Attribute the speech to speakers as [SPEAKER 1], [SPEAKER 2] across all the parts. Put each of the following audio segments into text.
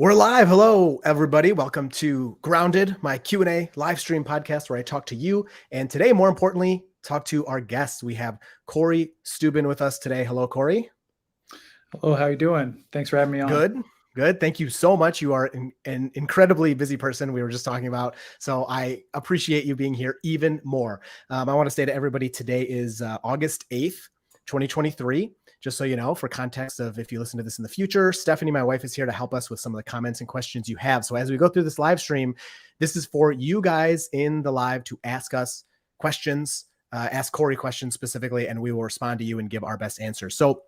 [SPEAKER 1] We're live. Hello, everybody. Welcome to Grounded, my Q&A live stream podcast where I talk to you. And today, more importantly, talk to our guests. We have Cory Steuben with us today. Hello, Cory.
[SPEAKER 2] Hello, how are you doing? Thanks for having me on.
[SPEAKER 1] Good. Thank you so much. You are an incredibly busy person we were just talking about. So I appreciate you being here even more. I want to say to everybody, today is August 8th, 2023. Just so you know, for context of if you listen to this in the future, Stephanie, my wife, is here to help us with some of the comments and questions you have. So as we go through this live stream, this is for you guys in the live to ask us questions, ask Cory questions specifically, and we will respond to you and give our best answers. So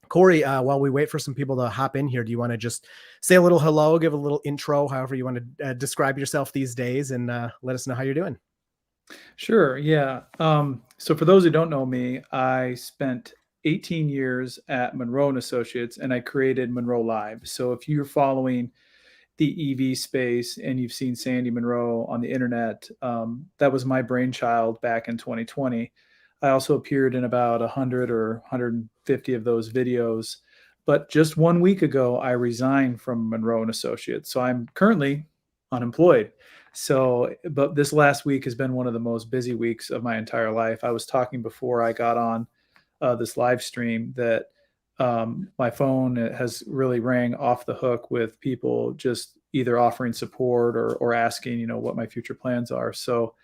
[SPEAKER 1] Cory, while we wait for some people to hop in here, do you want to just say a little hello, give a little intro, however you want to describe yourself these days, and let us know how you're doing?
[SPEAKER 2] Sure, yeah. So for those who don't know me, I spent 18 years at Munro and Associates, and I created Munro Live. So if you're following the EV space and you've seen Sandy Munro on the internet, that was my brainchild back in 2020. I also appeared in about 100 or 150 of those videos. But just 1 week ago, I resigned from Munro and Associates. So I'm currently unemployed. But this last week has been one of the most busy weeks of my entire life. I was talking before I got on this live stream that my phone has really rang off the hook with people just either offering support or asking, what my future plans are. So,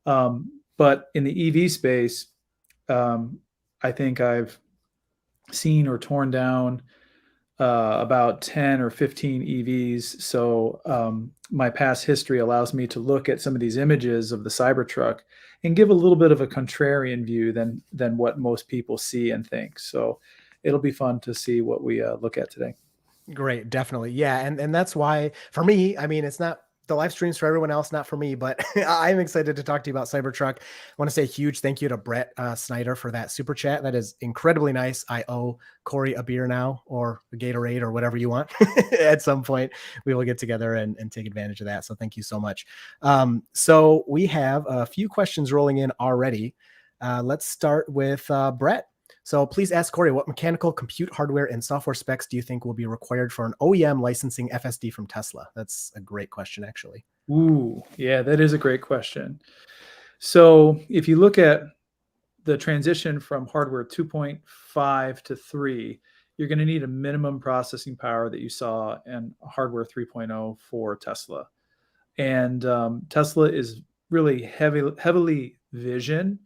[SPEAKER 2] but in the EV space, I think I've seen or torn down about 10 or 15 EVs. So my past history allows me to look at some of these images of the Cybertruck and give a little bit of a contrarian view than what most people see and think. So it'll be fun to see what we look at today.
[SPEAKER 1] Great, definitely. Yeah, and that's why, for me, I mean, it's not the live streams for everyone else, not for me, but I'm excited to talk to you about Cybertruck. I want to say a huge thank you to Brett Snyder for that super chat. That is incredibly nice. I owe Cory a beer now, or a Gatorade, or whatever you want. At some point, we will get together and take advantage of that. So thank you so much. So we have a few questions rolling in already. Let's start with Brett. So please ask Cory, what mechanical, compute hardware, and software specs do you think will be required for an OEM licensing FSD from Tesla? That's a great question, actually.
[SPEAKER 2] Ooh, yeah, that is a great question. So if you look at the transition from hardware 2.5 to 3, you're going to need a minimum processing power that you saw in hardware 3.0 for Tesla. And Tesla is really heavily vision,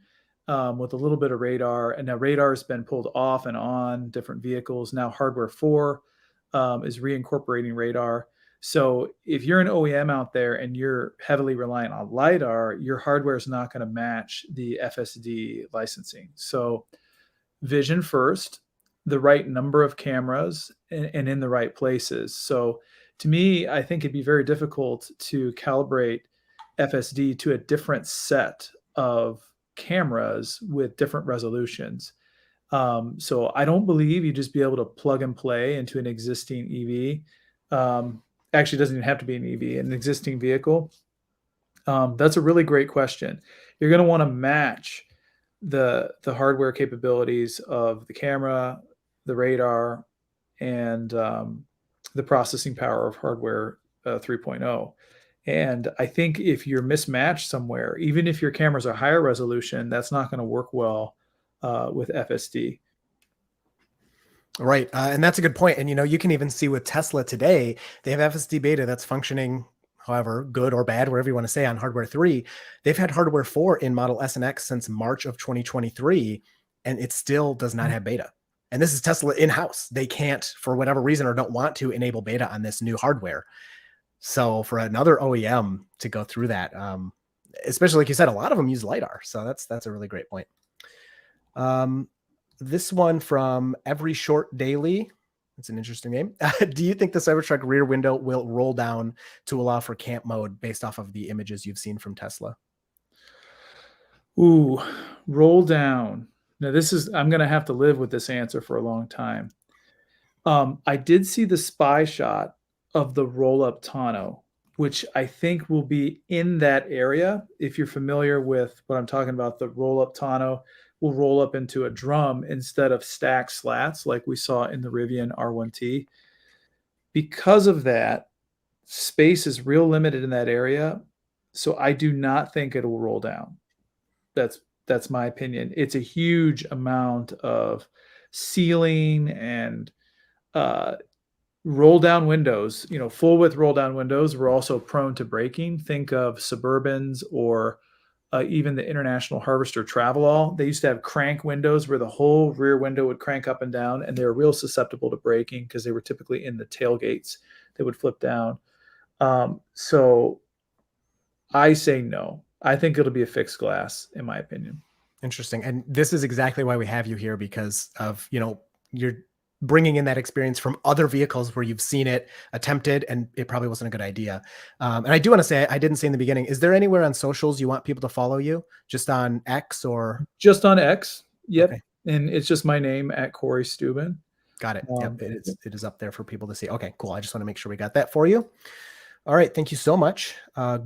[SPEAKER 2] with a little bit of radar. And now radar has been pulled off and on different vehicles. Now hardware 4 is reincorporating radar. So if you're an OEM out there and you're heavily reliant on LiDAR, your hardware is not going to match the FSD licensing. So vision first, the right number of cameras, and in the right places. So to me, I think it'd be very difficult to calibrate FSD to a different set of cameras with different resolutions. So I don't believe you just be able to plug and play into an existing EV. Actually, it doesn't even have to be an EV, an existing vehicle. That's a really great question. You're going to want to match the hardware capabilities of the camera, the radar, and the processing power of hardware 3.0. And I think if you're mismatched somewhere, even if your cameras are higher resolution, that's not going to work well with FSD.
[SPEAKER 1] Right. And that's a good point. And, you can even see with Tesla today, they have FSD beta that's functioning, however, good or bad, whatever you want to say, on hardware 3. They've had hardware 4 in Model S and X since March of 2023, and it still does not have beta. And this is Tesla in-house. They can't, for whatever reason, or don't want to enable beta on this new hardware. So for another OEM to go through that, especially like you said, a lot of them use LiDAR. So that's a really great point. This one from Every Short Daily. It's an interesting name. Do you think the Cybertruck rear window will roll down to allow for camp mode based off of the images you've seen from Tesla?
[SPEAKER 2] Ooh, roll down. Now I'm going to have to live with this answer for a long time. I did see the spy shot of the roll-up tonneau, which I think will be in that area. If you're familiar with what I'm talking about, the roll-up tonneau will roll up into a drum instead of stacked slats like we saw in the Rivian R1T. Because of that, space is real limited in that area. So I do not think it will roll down. That's my opinion. It's a huge amount of ceiling and roll down windows, full width roll down windows were also prone to breaking. Think of Suburbans or even the International Harvester Travelall. They used to have crank windows where the whole rear window would crank up and down, and they were real susceptible to breaking because they were typically in the tailgates that would flip down. So I say no. I think it'll be a fixed glass, in my opinion.
[SPEAKER 1] Interesting. And this is exactly why we have you here, because of, you're bringing in that experience from other vehicles where you've seen it attempted and it probably wasn't a good idea. And I do want to say, I didn't say in the beginning, is there anywhere on socials you want people to follow you? Just on X or?
[SPEAKER 2] Just on X. Yep.
[SPEAKER 1] Okay.
[SPEAKER 2] And it's just my name at Cory Steuben.
[SPEAKER 1] Got it. Yep. It is up there for people to see. Okay, cool. I just want to make sure we got that for you. All right. Thank you so much.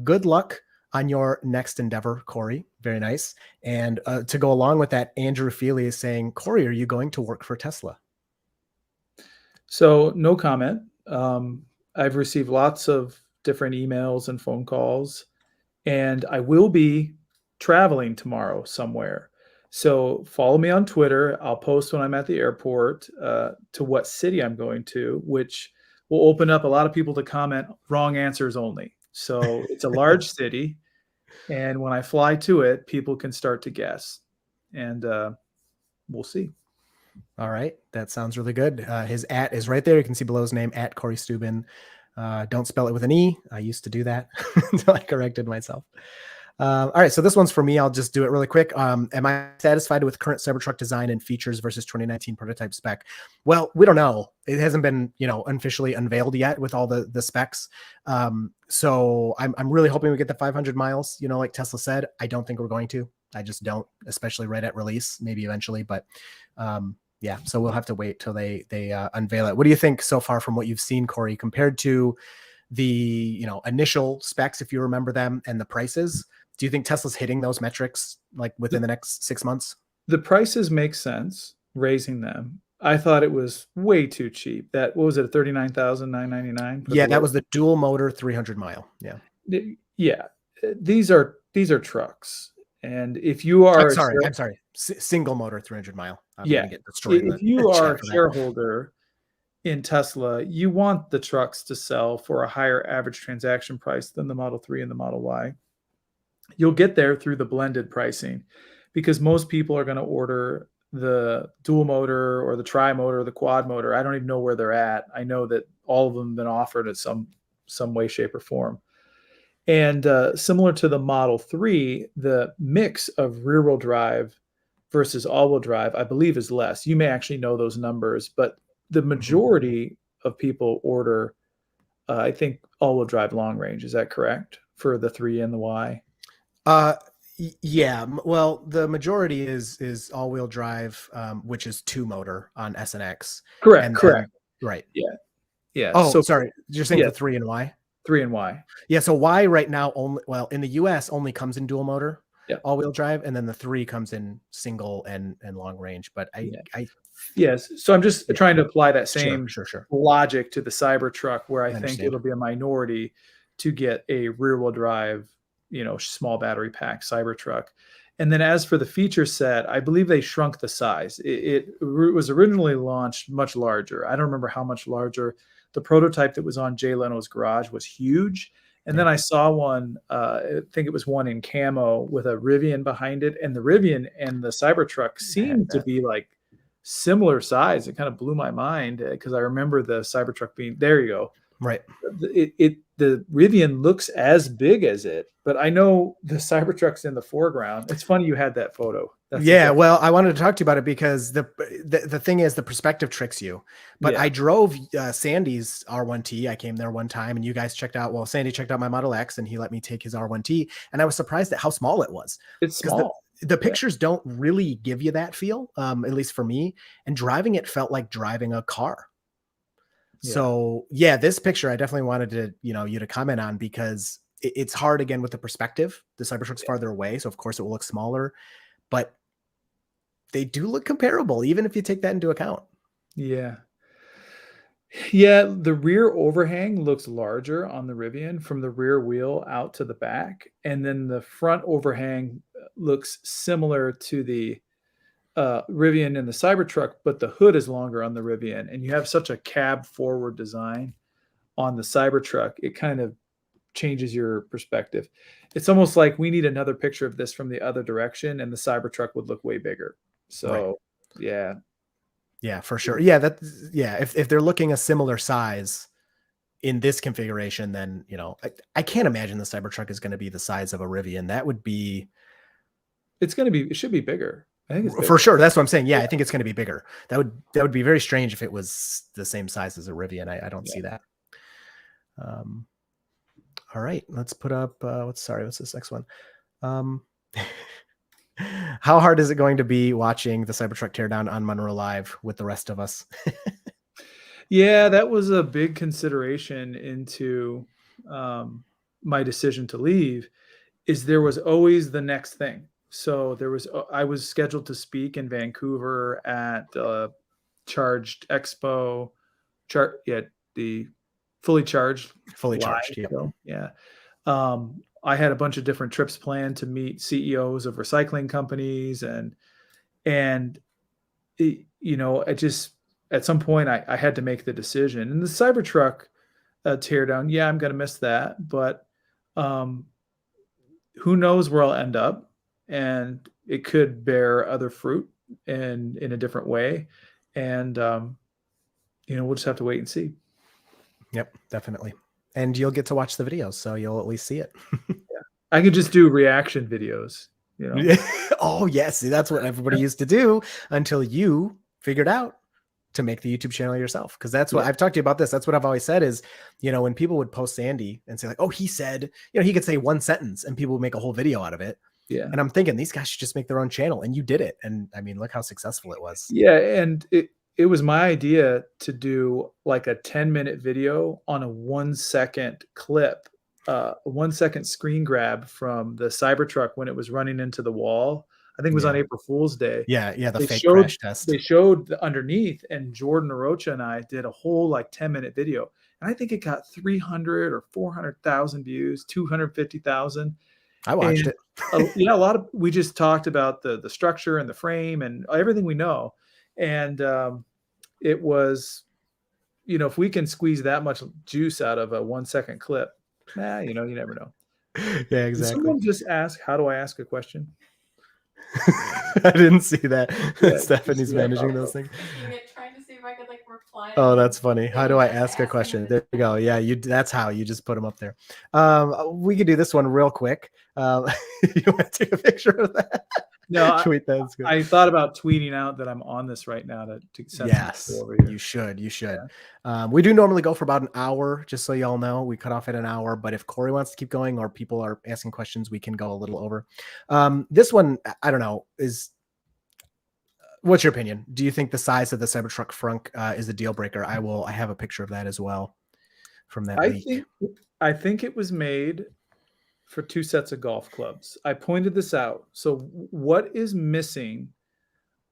[SPEAKER 1] Good luck on your next endeavor, Cory. Very nice. And to go along with that, Andrew Feely is saying, Cory, are you going to work for Tesla?
[SPEAKER 2] So no comment. I've received lots of different emails and phone calls, and I will be traveling tomorrow somewhere. So follow me on Twitter. I'll post when I'm at the airport to what city I'm going to, which will open up a lot of people to comment wrong answers only. So it's a large city. And when I fly to it, people can start to guess. And we'll see.
[SPEAKER 1] All right. That sounds really good. His @ is right there. You can see below his name, @Cory Steuben. Don't spell it with an E. I used to do that until I corrected myself. All right. So this one's for me. I'll just do it really quick. Am I satisfied with current Cybertruck design and features versus 2019 prototype spec? Well, we don't know. It hasn't been, officially unveiled yet with all the specs. So I'm really hoping we get the 500 miles, like Tesla said. I don't think we're going to. I just don't, especially right at release, maybe eventually. But yeah, so we'll have to wait till they unveil it. What do you think so far from what you've seen, Cory, compared to the initial specs, if you remember them, and the prices? Do you think Tesla's hitting those metrics like within the next 6 months?
[SPEAKER 2] The prices make sense, raising them. I thought it was way too cheap. What was it, $39,999?
[SPEAKER 1] Yeah, that was the dual motor 300 mile. Yeah.
[SPEAKER 2] Yeah. These are trucks. And if you are
[SPEAKER 1] I'm sorry. Single motor 300 mile.
[SPEAKER 2] Yeah. If you are a shareholder in Tesla, you want the trucks to sell for a higher average transaction price than the Model 3 and the Model Y. You'll get there through the blended pricing, because most people are going to order the dual motor or the tri motor or the quad motor. I don't even know where they're at. I know that all of them have been offered in some way, shape, or form. And similar to the Model 3, the mix of rear-wheel drive versus all-wheel drive, I believe, is less. You may actually know those numbers, but the majority of people order, I think, all-wheel drive long range. Is that correct for the 3 and the Y?
[SPEAKER 1] Yeah. Well, the majority is all-wheel drive, which is 2 motor on S and X.
[SPEAKER 2] Correct.
[SPEAKER 1] Right.
[SPEAKER 2] Yeah.
[SPEAKER 1] Oh, so sorry. You're saying the 3 and Y?
[SPEAKER 2] 3 and Y.
[SPEAKER 1] Yeah. So Y right now in the US only comes in dual motor, all-wheel drive, and then the 3 comes in single and long range. But
[SPEAKER 2] yes. So I'm just trying to apply that same
[SPEAKER 1] sure
[SPEAKER 2] logic to the Cybertruck, where I think it'll be a minority to get a rear-wheel drive, small battery pack Cybertruck. And then as for the feature set, I believe they shrunk the size. It was originally launched much larger. I don't remember how much larger. The prototype that was on Jay Leno's garage was huge. And then I saw one, I think it was one in camo with a Rivian behind it. And the Rivian and the Cybertruck seemed to be like similar size. It kind of blew my mind because I remember the Cybertruck being, there you go.
[SPEAKER 1] Right.
[SPEAKER 2] The Rivian looks as big as it, but I know the Cybertruck's in the foreground. It's funny you had that photo.
[SPEAKER 1] Well, I wanted to talk to you about it because the thing is, the perspective tricks you. But I drove Sandy's R1T. I came there one time, and you guys Sandy checked out my Model X, and he let me take his R1T, and I was surprised at how small it was.
[SPEAKER 2] It's small.
[SPEAKER 1] The pictures don't really give you that feel, at least for me. And driving it felt like driving a car. Yeah. So this picture I definitely wanted to, you to comment on, because it's hard again with the perspective. The Cybertruck's farther away, so of course it will look smaller, but they do look comparable, even if you take that into account.
[SPEAKER 2] Yeah. Yeah, the rear overhang looks larger on the Rivian from the rear wheel out to the back, and then the front overhang looks similar to the Rivian and the Cybertruck, but the hood is longer on the Rivian, and you have such a cab forward design on the Cybertruck, it kind of changes your perspective. It's almost like we need another picture of this from the other direction, and the Cybertruck would look way bigger. So, yeah.
[SPEAKER 1] Yeah, for sure. Yeah, if they're looking a similar size in this configuration, then I can't imagine the Cybertruck is going to be the size of a Rivian. That would be
[SPEAKER 2] It should be bigger. I think it's bigger.
[SPEAKER 1] For sure. That's what I'm saying. Yeah, I think it's going to be bigger. That would be very strange if it was the same size as a Rivian. I don't see that. All right, let's put up what's this next one? How hard is it going to be watching the Cybertruck teardown on Munro Live with the rest of us?
[SPEAKER 2] Yeah, that was a big consideration into my decision to leave. Is there was always the next thing. So I was scheduled to speak in Vancouver at Charged Expo, the Fully Charged.
[SPEAKER 1] Yeah.
[SPEAKER 2] So, yeah. I had a bunch of different trips planned to meet CEOs of recycling companies, and I just at some point I had to make the decision. And the Cybertruck teardown, yeah, I'm going to miss that, but who knows where I'll end up, and it could bear other fruit in a different way, and we'll just have to wait and see.
[SPEAKER 1] Yep, definitely. And you'll get to watch the videos, so you'll at least see it.
[SPEAKER 2] Yeah. I could just do reaction videos.
[SPEAKER 1] Oh, yes. See, that's what everybody used to do until you figured out to make the YouTube channel yourself. Because that's what I've talked to you about this. That's what I've always said is, when people would post Sandy and say like, oh, he said, he could say one sentence and people would make a whole video out of it.
[SPEAKER 2] Yeah.
[SPEAKER 1] And I'm thinking these guys should just make their own channel, and you did it. And I mean, look how successful it was.
[SPEAKER 2] Yeah. And it was my idea to do like a 10-minute video on a 1-second clip, a 1-second screen grab from the Cybertruck when it was running into the wall. I think it was on April Fool's Day.
[SPEAKER 1] Yeah. The fake crash test.
[SPEAKER 2] They showed the underneath, and Jordan Arocha and I did a whole like 10-minute video. And I think it got 300 or 400,000 views, 250,000.
[SPEAKER 1] I watched it.
[SPEAKER 2] We just talked about the structure and the frame and everything we know. And it was, if we can squeeze that much juice out of a 1-second clip, you never know.
[SPEAKER 1] Yeah, exactly.
[SPEAKER 2] Did someone just ask, how do I ask a question?
[SPEAKER 1] I didn't see that. Yeah, Stephanie's managing those things.
[SPEAKER 3] Trying to see if I could reply.
[SPEAKER 1] Oh, that's funny. How do I ask a question? There you go. Yeah, that's how you just put them up there. We could do this one real quick. You want to take a picture of that?
[SPEAKER 2] No,
[SPEAKER 1] tweet that. Good.
[SPEAKER 2] I thought about tweeting out that I'm on this right now to send.
[SPEAKER 1] Yes, over here. You should. Yeah. We do normally go for about an hour, just so y'all know. We cut off at an hour, but if Cory wants to keep going or people are asking questions, we can go a little over. This one, I don't know, what's your opinion? Do you think the size of the Cybertruck Front is a deal breaker? I have a picture of that as well from that leak.
[SPEAKER 2] I think it was made for 2 sets of golf clubs. I pointed this out. So what is missing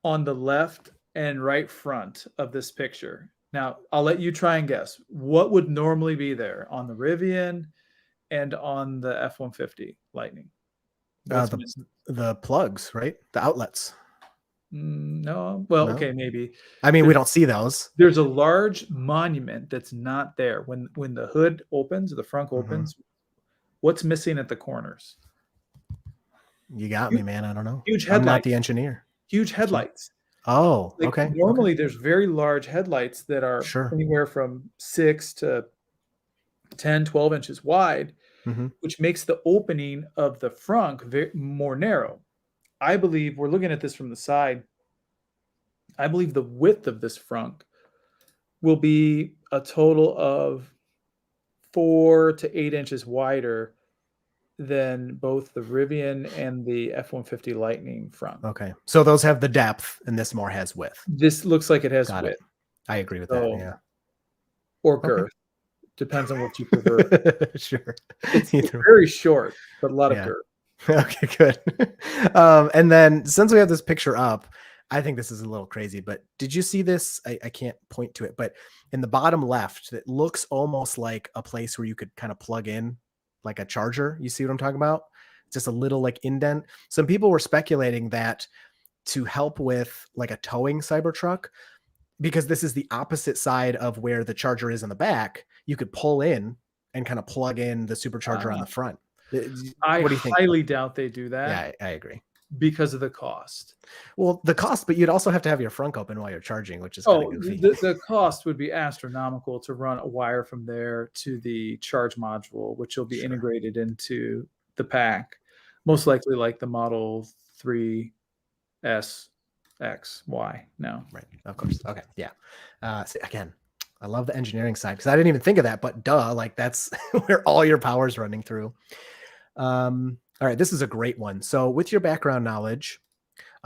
[SPEAKER 2] on the left and right front of this picture? Now, I'll let you try and guess. What would normally be there on the Rivian and on the F-150 Lightning?
[SPEAKER 1] The plugs, right? The outlets.
[SPEAKER 2] No. Well,
[SPEAKER 1] no?
[SPEAKER 2] Okay, maybe.
[SPEAKER 1] I mean, we don't see those.
[SPEAKER 2] There's a large monument that's not there. When the hood opens, the front opens, what's missing at the corners?
[SPEAKER 1] You got me, man. I don't know.
[SPEAKER 2] Huge headlights.
[SPEAKER 1] I'm not the engineer.
[SPEAKER 2] Huge headlights.
[SPEAKER 1] Oh, okay.
[SPEAKER 2] Normally, there's very large headlights that are anywhere from 6 to 10, 12 inches wide, which makes the opening of the front more narrow. I believe, we're looking at this from the side, I believe the width of this front will be a total of 4 to 8 inches wider than both the Rivian and the F-150 Lightning front.
[SPEAKER 1] Okay. So those have the depth and this more has width.
[SPEAKER 2] This looks like it has width.
[SPEAKER 1] I agree with that, yeah.
[SPEAKER 2] Or girth. Okay. Depends on what you prefer.
[SPEAKER 1] Sure.
[SPEAKER 2] It's very short, but a lot of girth.
[SPEAKER 1] Okay, good. And then since we have this picture up, I think this is a little crazy, but did you see this? I can't point to it, but in the bottom left, it looks almost like a place where you could kind of plug in like a charger. You see what I'm talking about? Just a little like indent. Some people were speculating that to help with like a towing Cybertruck, because this is the opposite side of where the charger is in the back, you could pull in and kind of plug in the supercharger on the front.
[SPEAKER 2] I
[SPEAKER 1] What do you think?
[SPEAKER 2] highly doubt they do that.
[SPEAKER 1] Yeah, I agree.
[SPEAKER 2] Because of the cost.
[SPEAKER 1] Well, the cost, but you'd also have to have your front open while you're charging, which is kind of goofy.
[SPEAKER 2] The cost would be astronomical to run a wire from there to the charge module, which will be integrated into the pack, most likely like the Model 3 S X Y now.
[SPEAKER 1] Right, of course. Okay, yeah. So again, I love the engineering side because I didn't even think of that, but duh, like that's where all your power's running through. All right, this is a great one. So with your background knowledge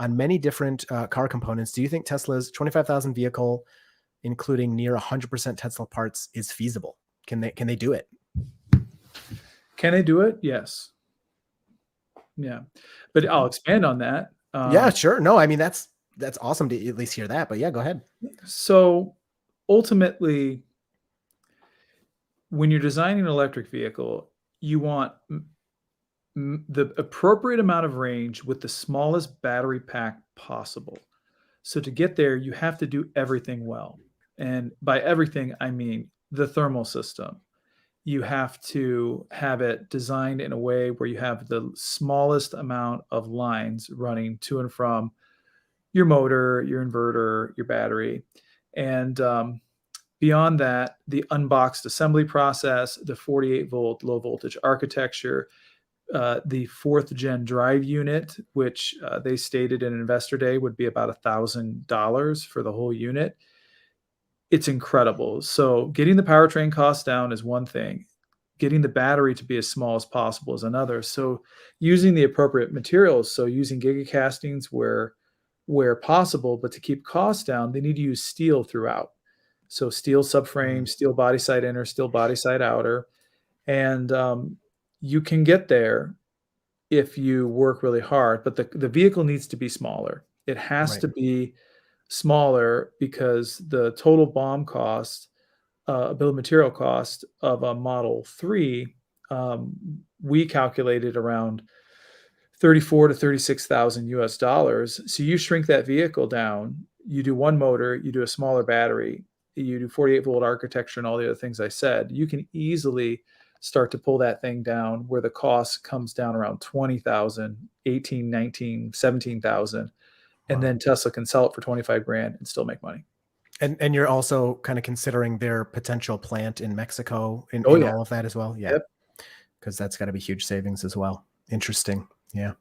[SPEAKER 1] on many different car components, do you think Tesla's 25,000 vehicle, including near 100% Tesla parts, is feasible? Can they do it?
[SPEAKER 2] Can they do it? Yes. Yeah, but I'll expand on that.
[SPEAKER 1] Yeah, sure. No, I mean, that's awesome to at least hear that, but yeah, go ahead.
[SPEAKER 2] So ultimately, when you're designing an electric vehicle, you want the appropriate amount of range with the smallest battery pack possible. So to get there, you have to do everything well. And by everything, I mean the thermal system. You have to have it designed in a way where you have the smallest amount of lines running to and from your motor, your inverter, your battery. And beyond that, the unboxed assembly process, the 48-volt low voltage architecture, the 4th gen drive unit, which they stated in Investor Day would be about $1,000 for the whole unit. It's incredible. So getting the powertrain cost down is one thing. Getting the battery to be as small as possible is another. So using the appropriate materials, so using gigacastings where possible, but to keep costs down, they need to use steel throughout. So steel subframe, steel body side inner, steel body side outer. And you can get there if you work really hard, but the vehicle needs to be smaller. It has to be smaller because the total BOM cost, bill of material cost of a Model 3, we calculated around $34,000 to $36,000 US. So you shrink that vehicle down, you do one motor, you do a smaller battery, you do 48-volt architecture and all the other things I said, you can easily start to pull that thing down where the cost comes down around 20,000, 18, 19, 17,000. And then Tesla can sell it for 25 grand and still make money.
[SPEAKER 1] And you're also kind of considering their potential plant in Mexico in all of that as well. Yeah. Because that's got to be huge savings as well. Interesting. Yeah.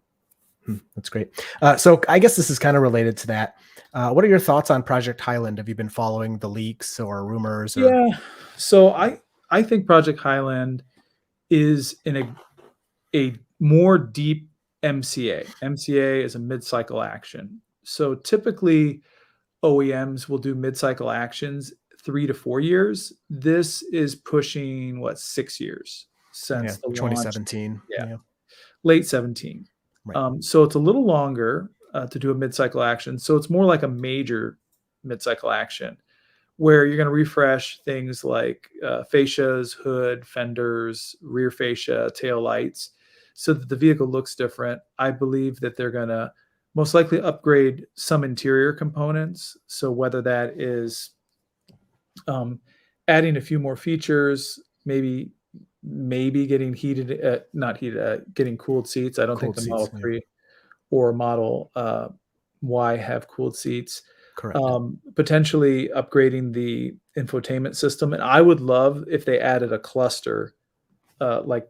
[SPEAKER 1] That's great. So I guess this is kind of related to that. What are your thoughts on Project Highland? Have you been following the leaks or rumors?
[SPEAKER 2] Yeah. So I think Project Highland is in a more deep MCA. MCA is a mid-cycle action. So typically OEMs will do mid-cycle actions 3 to 4 years. This is pushing 6 years since the
[SPEAKER 1] 2017.
[SPEAKER 2] Launch. Late 17. Right. So it's a little longer to do a mid-cycle action. So it's more like a major mid-cycle action where you're going to refresh things like fascias, hood, fenders, rear fascia, tail lights, so that the vehicle looks different. I believe that they're going to most likely upgrade some interior components. So whether that is adding a few more features, maybe getting getting cooled seats. I don't think the Model 3 or Model Y have cooled seats.
[SPEAKER 1] Correct.
[SPEAKER 2] Potentially upgrading the infotainment system. And I would love if they added a cluster like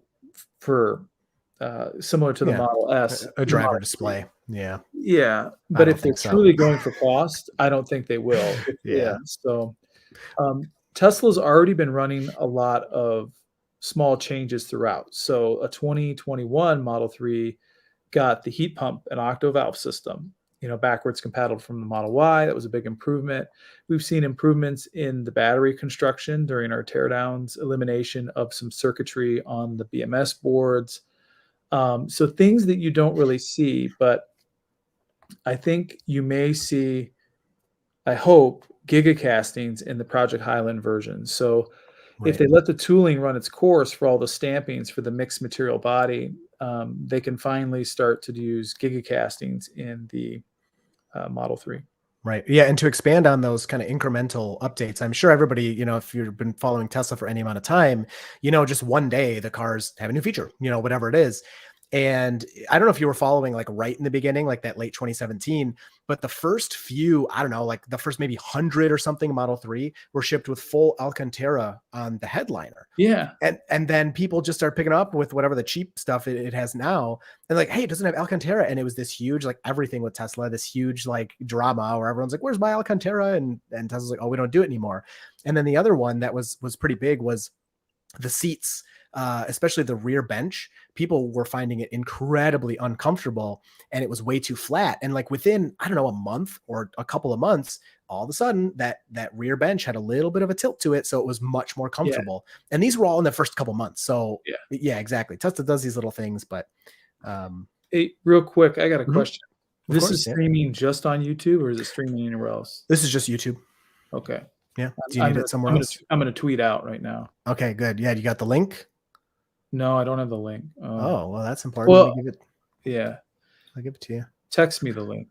[SPEAKER 2] for similar to the Model S.
[SPEAKER 1] A driver display. Yeah.
[SPEAKER 2] Yeah. But if they're truly going for cost, I don't think they will. So Tesla's already been running a lot of small changes throughout. So a 2021 Model 3 got the heat pump and octo valve system, backwards compatible from the Model Y. That was a big improvement. We've seen improvements in the battery construction during our teardowns, elimination of some circuitry on the BMS boards. So things that you don't really see, but I think you may see, I hope, giga castings in the Project Highland version. So if they let the tooling run its course for all the stampings for the mixed material body, they can finally start to use giga castings in the Model 3.
[SPEAKER 1] Right. Yeah. And to expand on those kind of incremental updates, I'm sure everybody, you know, if you've been following Tesla for any amount of time, you know, just one day the cars have a new feature, you know, whatever it is. And I don't know if you were following like right in the beginning, like that late 2017, but the first few, I don't know, like the first maybe 100 or something Model 3 were shipped with full Alcantara on the headliner.
[SPEAKER 2] Yeah.
[SPEAKER 1] And then people just start picking up with whatever the cheap stuff it has now. And like, hey, it doesn't have Alcantara. And it was this huge, like everything with Tesla, this huge like drama where everyone's like, where's my Alcantara? And Tesla's like, oh, we don't do it anymore. And then the other one that was pretty big was the seats, especially the rear bench. People were finding it incredibly uncomfortable and it was way too flat. And like within, I don't know, a month or a couple of months, all of a sudden that rear bench had a little bit of a tilt to it. So it was much more comfortable. Yeah. And these were all in the first couple months. So yeah, exactly. Tesla does these little things, but
[SPEAKER 2] hey, real quick, I got a question. This
[SPEAKER 1] course,
[SPEAKER 2] is streaming just on YouTube or is it streaming anywhere else?
[SPEAKER 1] This is just YouTube.
[SPEAKER 2] Okay.
[SPEAKER 1] Yeah. Do you need it somewhere else?
[SPEAKER 2] I'm going to tweet out right now.
[SPEAKER 1] Okay, good. Yeah. You got the link?
[SPEAKER 2] No, I don't have the link.
[SPEAKER 1] Oh, well, that's important.
[SPEAKER 2] Well,
[SPEAKER 1] yeah. I'll give it to you.
[SPEAKER 2] Text me the link.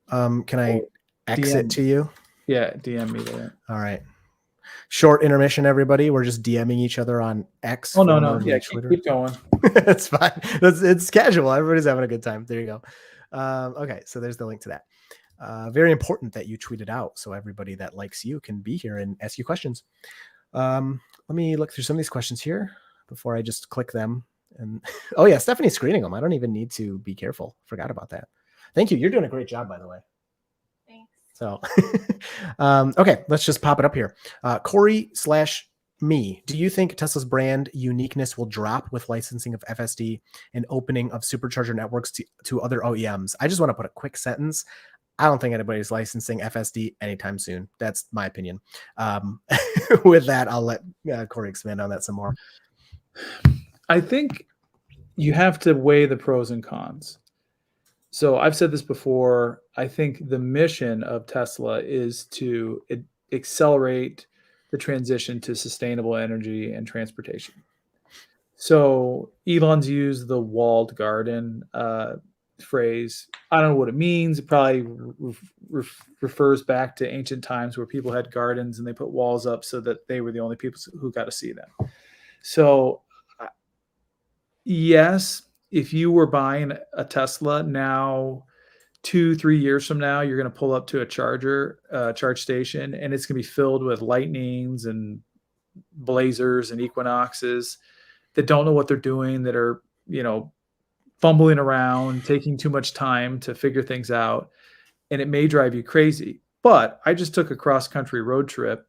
[SPEAKER 1] Can I exit to you?
[SPEAKER 2] Yeah, DM me the link.
[SPEAKER 1] All right. Short intermission, everybody. We're just DMing each other on X.
[SPEAKER 2] Oh, no. Yeah, keep going.
[SPEAKER 1] That's fine. It's casual. Everybody's having a good time. There you go. Okay, so there's the link to that. Very important that you tweet it out so everybody that likes you can be here and ask you questions. Let me look through some of these questions here before I just click them. And oh yeah, Stephanie's screening them. I don't even need to be careful. Forgot about that. Thank you. You're doing a great job, by the way.
[SPEAKER 3] Thanks.
[SPEAKER 1] So, okay, let's just pop it up here. Cory/me, do you think Tesla's brand uniqueness will drop with licensing of FSD and opening of supercharger networks to other OEMs? I just want to put a quick sentence. I don't think anybody's licensing FSD anytime soon. That's my opinion. With that, I'll let Cory expand on that some more.
[SPEAKER 2] I think you have to weigh the pros and cons. So I've said this before. I think the mission of Tesla is to accelerate the transition to sustainable energy and transportation. So Elon's used the walled garden phrase. I don't know what it means. It probably refers back to ancient times where people had gardens and they put walls up so that they were the only people who got to see them. So yes, if you were buying a Tesla now, 2-3 years from now, you're going to pull up to a charge station, and it's going to be filled with Lightnings and Blazers and Equinoxes that don't know what they're doing, that are, fumbling around, taking too much time to figure things out, and it may drive you crazy. But I just took a cross-country road trip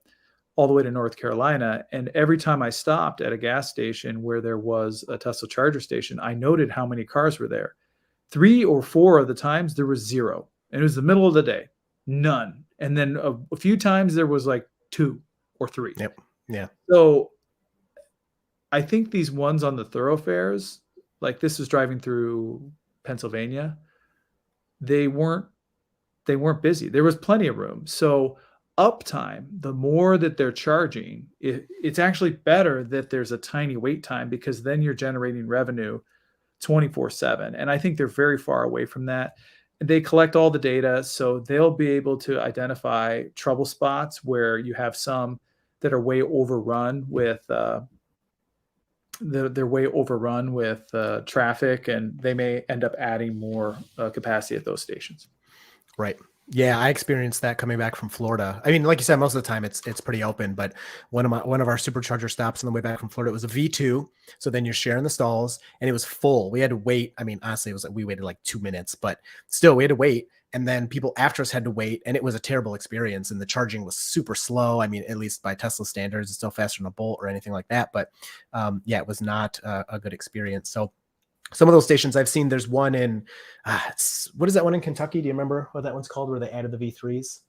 [SPEAKER 2] all the way to North Carolina, and every time I stopped at a gas station where there was a Tesla charger station, I noted how many cars were there. 3 or 4 of the times there was 0, and it was the middle of the day, none. And then a few times there was like 2 or 3.
[SPEAKER 1] Yep. Yeah.
[SPEAKER 2] So I think these ones on the thoroughfares, like this was driving through Pennsylvania, they weren't busy. There was plenty of room. So uptime, the more that they're charging, it's actually better that there's a tiny wait time, because then you're generating revenue 24/7. And I think they're very far away from that. They collect all the data, so they'll be able to identify trouble spots where you have some that are way overrun with traffic, and they may end up adding more capacity at those stations.
[SPEAKER 1] Right. Yeah, I experienced that coming back from Florida. I mean, like you said, most of the time it's pretty open, but one of our supercharger stops on the way back from Florida, it was a V2. So then you're sharing the stalls and it was full. We had to wait. I mean, honestly, it was like we waited like 2 minutes, but still we had to wait. And then people after us had to wait, and it was a terrible experience. And the charging was super slow. I mean, at least by Tesla standards, it's still faster than a Bolt or anything like that. But yeah, it was not a good experience. So some of those stations I've seen, there's one in, what is that one in Kentucky? Do you remember what that one's called where they added the V3s?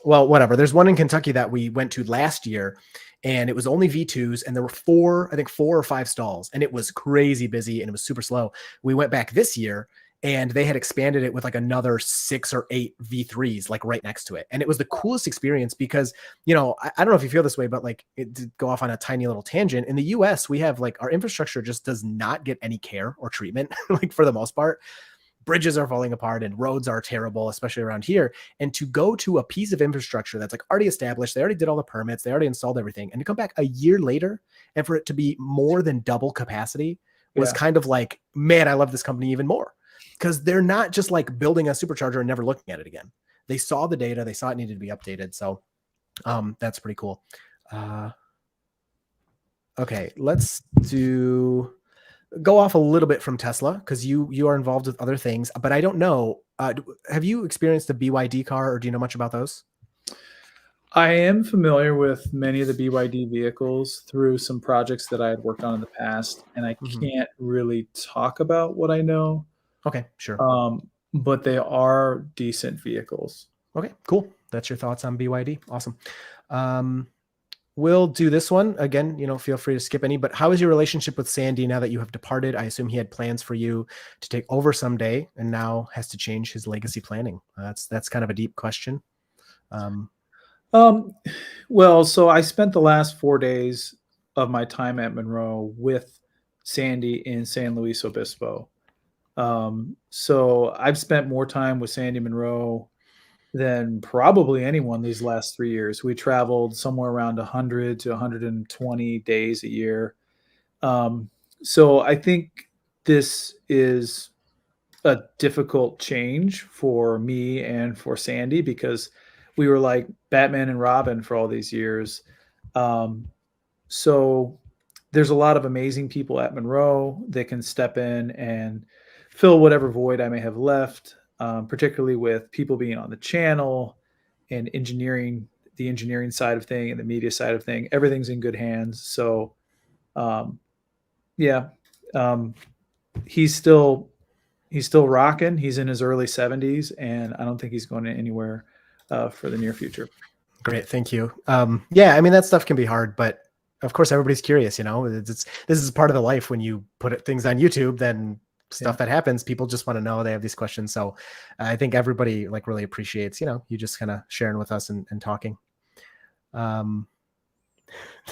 [SPEAKER 1] Well, whatever. There's one in Kentucky that we went to last year, and it was only V2s, and there were 4 or 5 stalls, and it was crazy busy and it was super slow. We went back this year, and they had expanded it with like another 6 or 8 V3s like right next to it. And it was the coolest experience because, you know, I don't know if you feel this way, but like to go off on a tiny little tangent, in the US, we have like our infrastructure just does not get any care or treatment, like for the most part. Bridges are falling apart and roads are terrible, especially around here. And to go to a piece of infrastructure that's like already established, they already did all the permits, they already installed everything, and to come back a year later and for it to be more than double capacity was kind of like, man, I love this company even more, because they're not just like building a supercharger and never looking at it again. They saw the data, they saw it needed to be updated. So that's pretty cool. Okay, let's go off a little bit from Tesla, because you are involved with other things, but I don't know. Have you experienced a BYD car, or do you know much about those?
[SPEAKER 2] I am familiar with many of the BYD vehicles through some projects that I had worked on in the past, and I can't really talk about what I know.
[SPEAKER 1] Okay, sure.
[SPEAKER 2] But they are decent vehicles.
[SPEAKER 1] Okay, cool. That's your thoughts on BYD. Awesome. We'll do this one again. You know, feel free to skip any, but how is your relationship with Sandy now that you have departed? I assume he had plans for you to take over someday and now has to change his legacy planning. That's kind of a deep question.
[SPEAKER 2] Well, so I spent the last 4 days of my time at Munro with Sandy in San Luis Obispo. So I've spent more time with Sandy Munro than probably anyone these last 3 years. We traveled somewhere around 100 to 120 days a year. So I think this is a difficult change for me and for Sandy, because we were like Batman and Robin for all these years. So there's a lot of amazing people at Munro that can step in and fill whatever void I may have left, particularly with people being on the channel and engineering, the engineering side of thing and the media side of thing. Everything's in good hands. So he's still rocking. He's in his early 70s, and I don't think he's going anywhere for the near future.
[SPEAKER 1] Great. Thank you. Yeah, I mean, that stuff can be hard, but of course everybody's curious, you know, this is part of the life. When you put things on YouTube, then stuff that happens, people just want to know, they have these questions. So I think everybody like really appreciates, you know, you just kind of sharing with us and talking.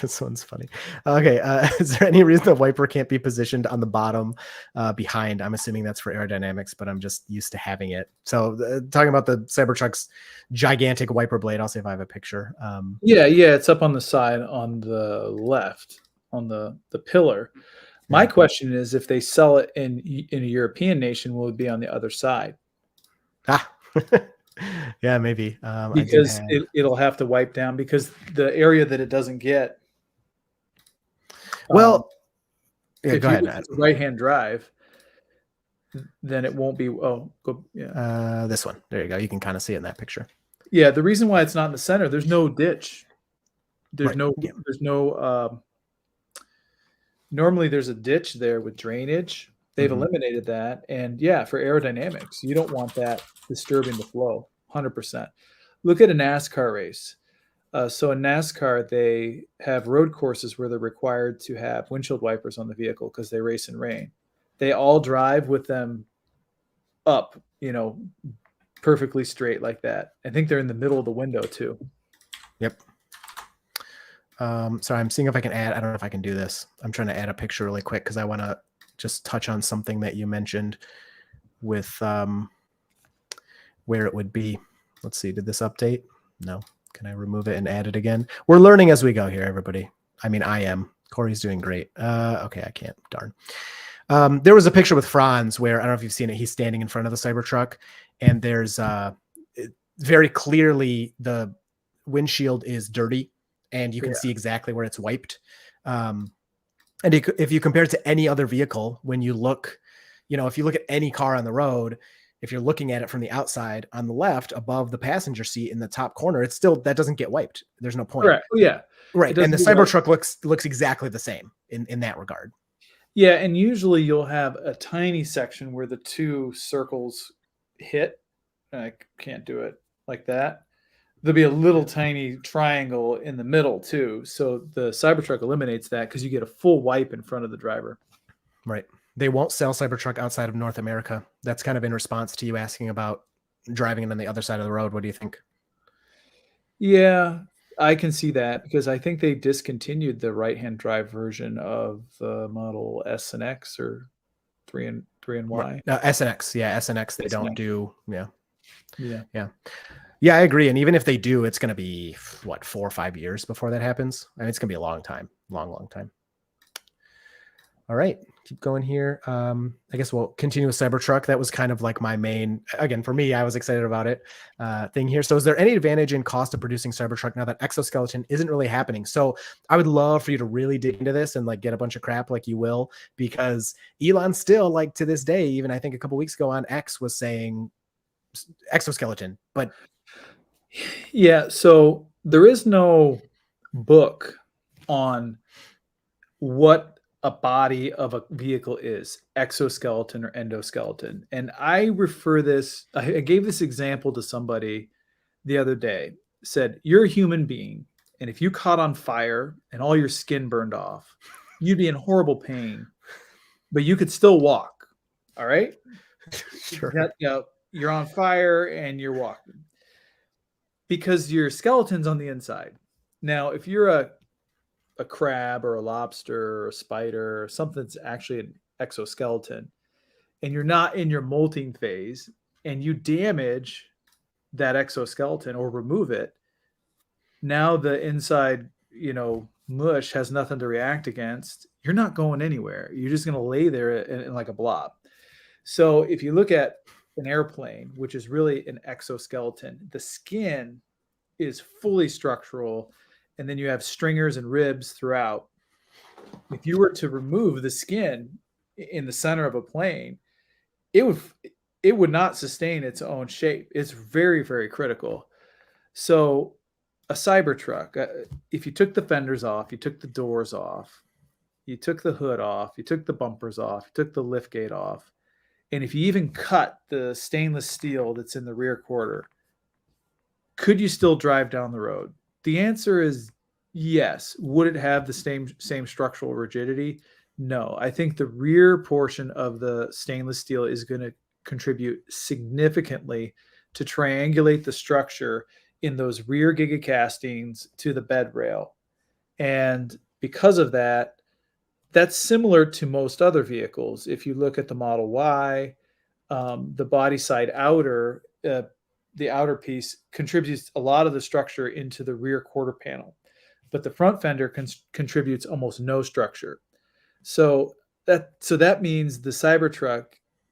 [SPEAKER 1] This one's funny. Okay. Is there any reason the wiper can't be positioned on the bottom behind? I'm assuming that's for aerodynamics, but I'm just used to having it. So talking about the Cybertruck's gigantic wiper blade, I'll see if I have a picture.
[SPEAKER 2] Yeah. It's up on the side on the left on the pillar. My question is, if they sell it in a European nation, will it be on the other side?
[SPEAKER 1] Yeah, maybe.
[SPEAKER 2] Because it'll have to wipe down, because the area that it doesn't get.
[SPEAKER 1] Well, yeah,
[SPEAKER 2] if
[SPEAKER 1] go ahead.
[SPEAKER 2] It's right-hand drive, then it won't be.
[SPEAKER 1] This one. There you go. You can kind of see it in that picture.
[SPEAKER 2] Yeah, the reason why it's not in the center, there's no ditch. There's
[SPEAKER 1] right.
[SPEAKER 2] no. Normally, there's a ditch there with drainage. They've eliminated that, and for aerodynamics, you don't want that disturbing the flow. 100%. Look at a NASCAR race. So in NASCAR, they have road courses where they're required to have windshield wipers on the vehicle because they race in rain. They all drive with them up, perfectly straight like that. I think they're in the middle of the window too.
[SPEAKER 1] Yep. Sorry, I'm seeing if I can add. I don't know if I can do this. I'm trying to add a picture really quick because I want to just touch on something that you mentioned with where it would be. Let's see. Did this update? No. Can I remove it and add it again? We're learning as we go here, everybody. I mean, I am. Cory's doing great. Okay, I can't. Darn. There was a picture with Franz where, I don't know if you've seen it, he's standing in front of the Cybertruck, and there's very clearly the windshield is dirty, and you can see exactly where it's wiped. And if you compare it to any other vehicle, when you look, if you look at any car on the road, if you're looking at it from the outside on the left above the passenger seat in the top corner, it's still, that doesn't get wiped. There's no point.
[SPEAKER 2] Correct. Yeah.
[SPEAKER 1] Right. And the Cybertruck looks exactly the same in that regard.
[SPEAKER 2] Yeah. And usually you'll have a tiny section where the two circles hit. I can't do it like that. There'll be a little tiny triangle in the middle too. So the Cybertruck eliminates that because you get a full wipe in front of the driver.
[SPEAKER 1] Right. they won't sell Cybertruck outside of North America. That's kind of in response to you asking about driving it on the other side of the road. What do you think?
[SPEAKER 2] Yeah, I can see that because I think they discontinued the right-hand drive version of the Model S and X or 3 and Y.
[SPEAKER 1] S and X. Yeah, S and X. They don't
[SPEAKER 2] SNX.
[SPEAKER 1] do. Yeah.
[SPEAKER 2] Yeah.
[SPEAKER 1] Yeah, I agree. And even if they do, it's going to be what, 4 or 5 years before that happens. I mean, it's going to be a long time, long time. All right, keep going here. I guess we'll continue with Cybertruck. That was kind of like my main, again, for me, I was excited about it thing here. So is there any advantage in cost of producing Cybertruck now that exoskeleton isn't really happening? So I would love for you to really dig into this and like get a bunch of crap like you will, because Elon still, like to this day, even I think a couple weeks ago on X was saying exoskeleton, but
[SPEAKER 2] Yeah, so there is no book on what a body of a vehicle is, exoskeleton or endoskeleton. And I gave this example to somebody the other day, said, you're a human being, and if you caught on fire and all your skin burned off, you'd be in horrible pain, but you could still walk. All right?
[SPEAKER 1] sure.
[SPEAKER 2] You're on fire and you're walking because your skeleton's on the inside. Now, if you're a crab or a lobster or a spider or something that's actually an exoskeleton, and you're not in your molting phase, and you damage that exoskeleton or remove it, now the inside, mush has nothing to react against. You're not going anywhere. You're just going to lay there in like a blob. So if you look at an airplane, which is really an exoskeleton, the skin is fully structural, and then you have stringers and ribs throughout. If you were to remove the skin in the center of a plane, it would not sustain its own shape. It's very, very critical. So a Cybertruck, if you took the fenders off, you took the doors off, you took the hood off, you took the bumpers off, you took the liftgate off, and if you even cut the stainless steel that's in the rear quarter, could you still drive down the road? The answer is yes. Would it have the same structural rigidity? No. I think the rear portion of the stainless steel is going to contribute significantly to triangulate the structure in those rear gigacastings to the bed rail. And because of that, that's similar to most other vehicles. If you look at the Model Y, the body side outer, the outer piece contributes a lot of the structure into the rear quarter panel, but the front fender contributes almost no structure. So that means the Cybertruck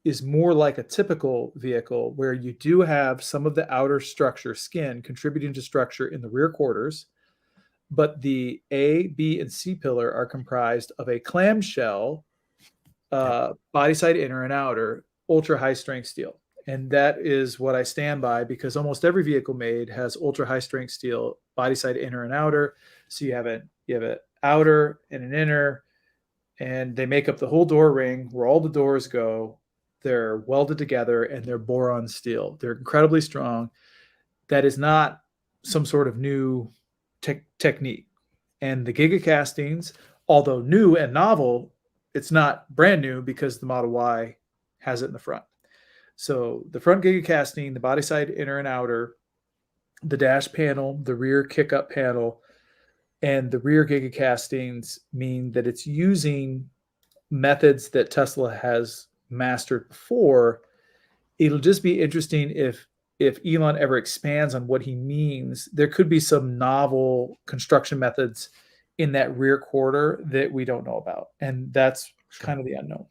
[SPEAKER 2] is more like a typical vehicle where you do have some of the outer structure, skin, contributing to structure in the rear quarters, but the A, B, and C pillar are comprised of a clamshell, body side inner and outer, ultra high strength steel. And that is what I stand by, because almost every vehicle made has ultra high strength steel, body side inner and outer. So you have an outer and an inner, and they make up the whole door ring where all the doors go. They're welded together and they're boron steel. They're incredibly strong. That is not some sort of new technique. And the gigacastings, although new and novel, it's not brand new because the Model Y has it in the front. So the front gigacasting, the body side inner and outer, the dash panel, the rear kick-up panel, and the rear gigacastings mean that it's using methods that Tesla has mastered before. It'll just be interesting if Elon ever expands on what he means. There could be some novel construction methods in that rear quarter that we don't know about. And that's kind of the unknown.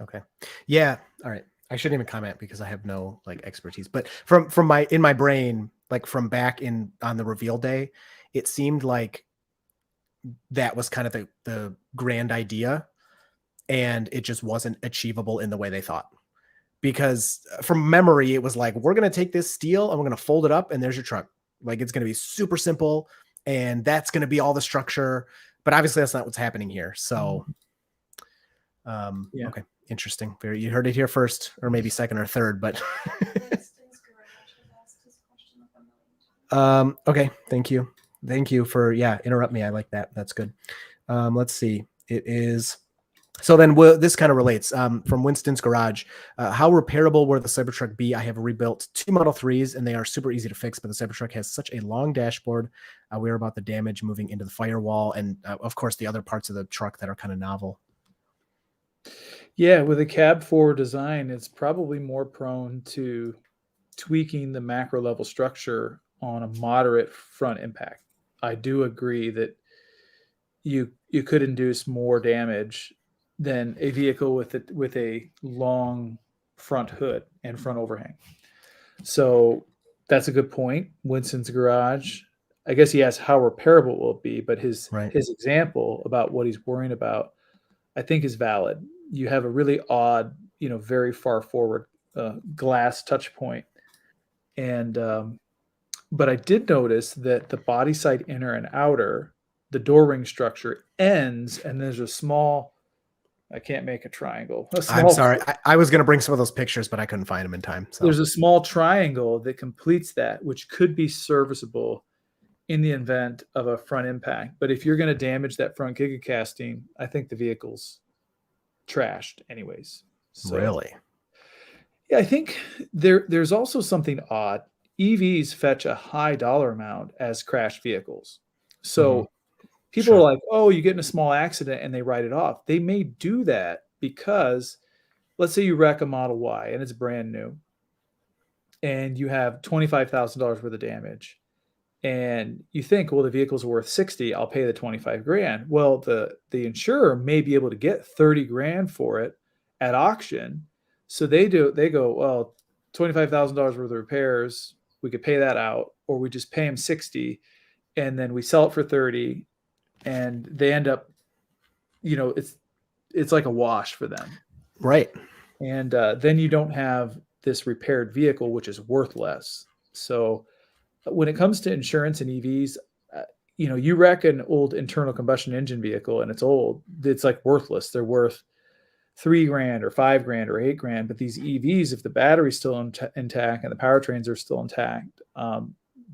[SPEAKER 1] Okay. Yeah. All right. I shouldn't even comment because I have no like expertise, but from in my brain, like from back on the reveal day, it seemed like that was kind of the grand idea, and it just wasn't achievable in the way they thought. Because from memory, it was like, we're going to take this steel and we're going to fold it up and there's your truck. Like, it's going to be super simple and that's going to be all the structure. But obviously that's not what's happening here. So, okay. Interesting. You heard it here first, or maybe second or third, but okay. Thank you for interrupt me. I like that. That's good. Let's see. It is So then this kind of relates from Winston's Garage. How repairable will the Cybertruck be? I have rebuilt 2 Model 3s and they are super easy to fix, but the Cybertruck has such a long dashboard. We are about the damage moving into the firewall and of course the other parts of the truck that are kind of novel.
[SPEAKER 2] Yeah, with a cab forward design, it's probably more prone to tweaking the macro level structure on a moderate front impact. I do agree that you could induce more damage than a vehicle with a long front hood and front overhang. So that's a good point. Winston's Garage, I guess he asked how repairable will it be, but his example about what he's worrying about, I think, is valid. You have a really odd, very far forward glass touch point, and but I did notice that the body side inner and outer, the door ring structure ends, and there's a small. I can't make a triangle.
[SPEAKER 1] I'm sorry. I was going to bring some of those pictures, but I couldn't find them in time. So
[SPEAKER 2] there's a small triangle that completes that, which could be serviceable in the event of a front impact. But if you're going to damage that front gigacasting, I think the vehicle's trashed anyways. So,
[SPEAKER 1] really?
[SPEAKER 2] Yeah, I think there's also something odd. EVs fetch a high dollar amount as crashed vehicles. So people are like, oh, you get in a small accident and they write it off. They may do that because let's say you wreck a Model Y and it's brand new and you have $25,000 worth of damage. And you think, well, the vehicle's worth 60, I'll pay the 25 grand. Well, the insurer may be able to get 30 grand for it at auction. So they go, well, $25,000 worth of repairs, we could pay that out, or we just pay them 60 and then we sell it for 30 and they end up, it's like a wash for them.
[SPEAKER 1] Right.
[SPEAKER 2] And then you don't have this repaired vehicle, which is worth less. So when it comes to insurance and EVs, you wreck an old internal combustion engine vehicle and it's old, it's like worthless. They're worth $3 grand or $5 grand or $8 grand. But these EVs, if the battery's still intact and the powertrains are still intact,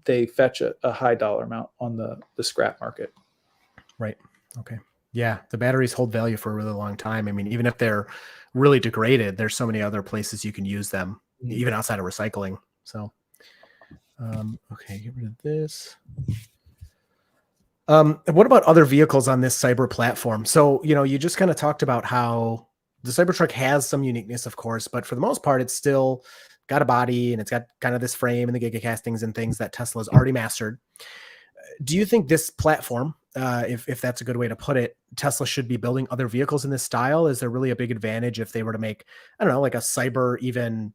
[SPEAKER 2] they fetch a high dollar amount on the scrap market.
[SPEAKER 1] Right. Okay. Yeah. The batteries hold value for a really long time. I mean, even if they're really degraded, there's so many other places you can use them, even outside of recycling. So, okay, get rid of this. What about other vehicles on this cyber platform? So, you just kind of talked about how the Cybertruck has some uniqueness, of course, but for the most part, it's still got a body and it's got kind of this frame and the gigacastings and things that Tesla's already mastered. Do you think this platform, if that's a good way to put it, Tesla should be building other vehicles in this style? Is there really a big advantage if they were to make, I don't know, like a cyber even?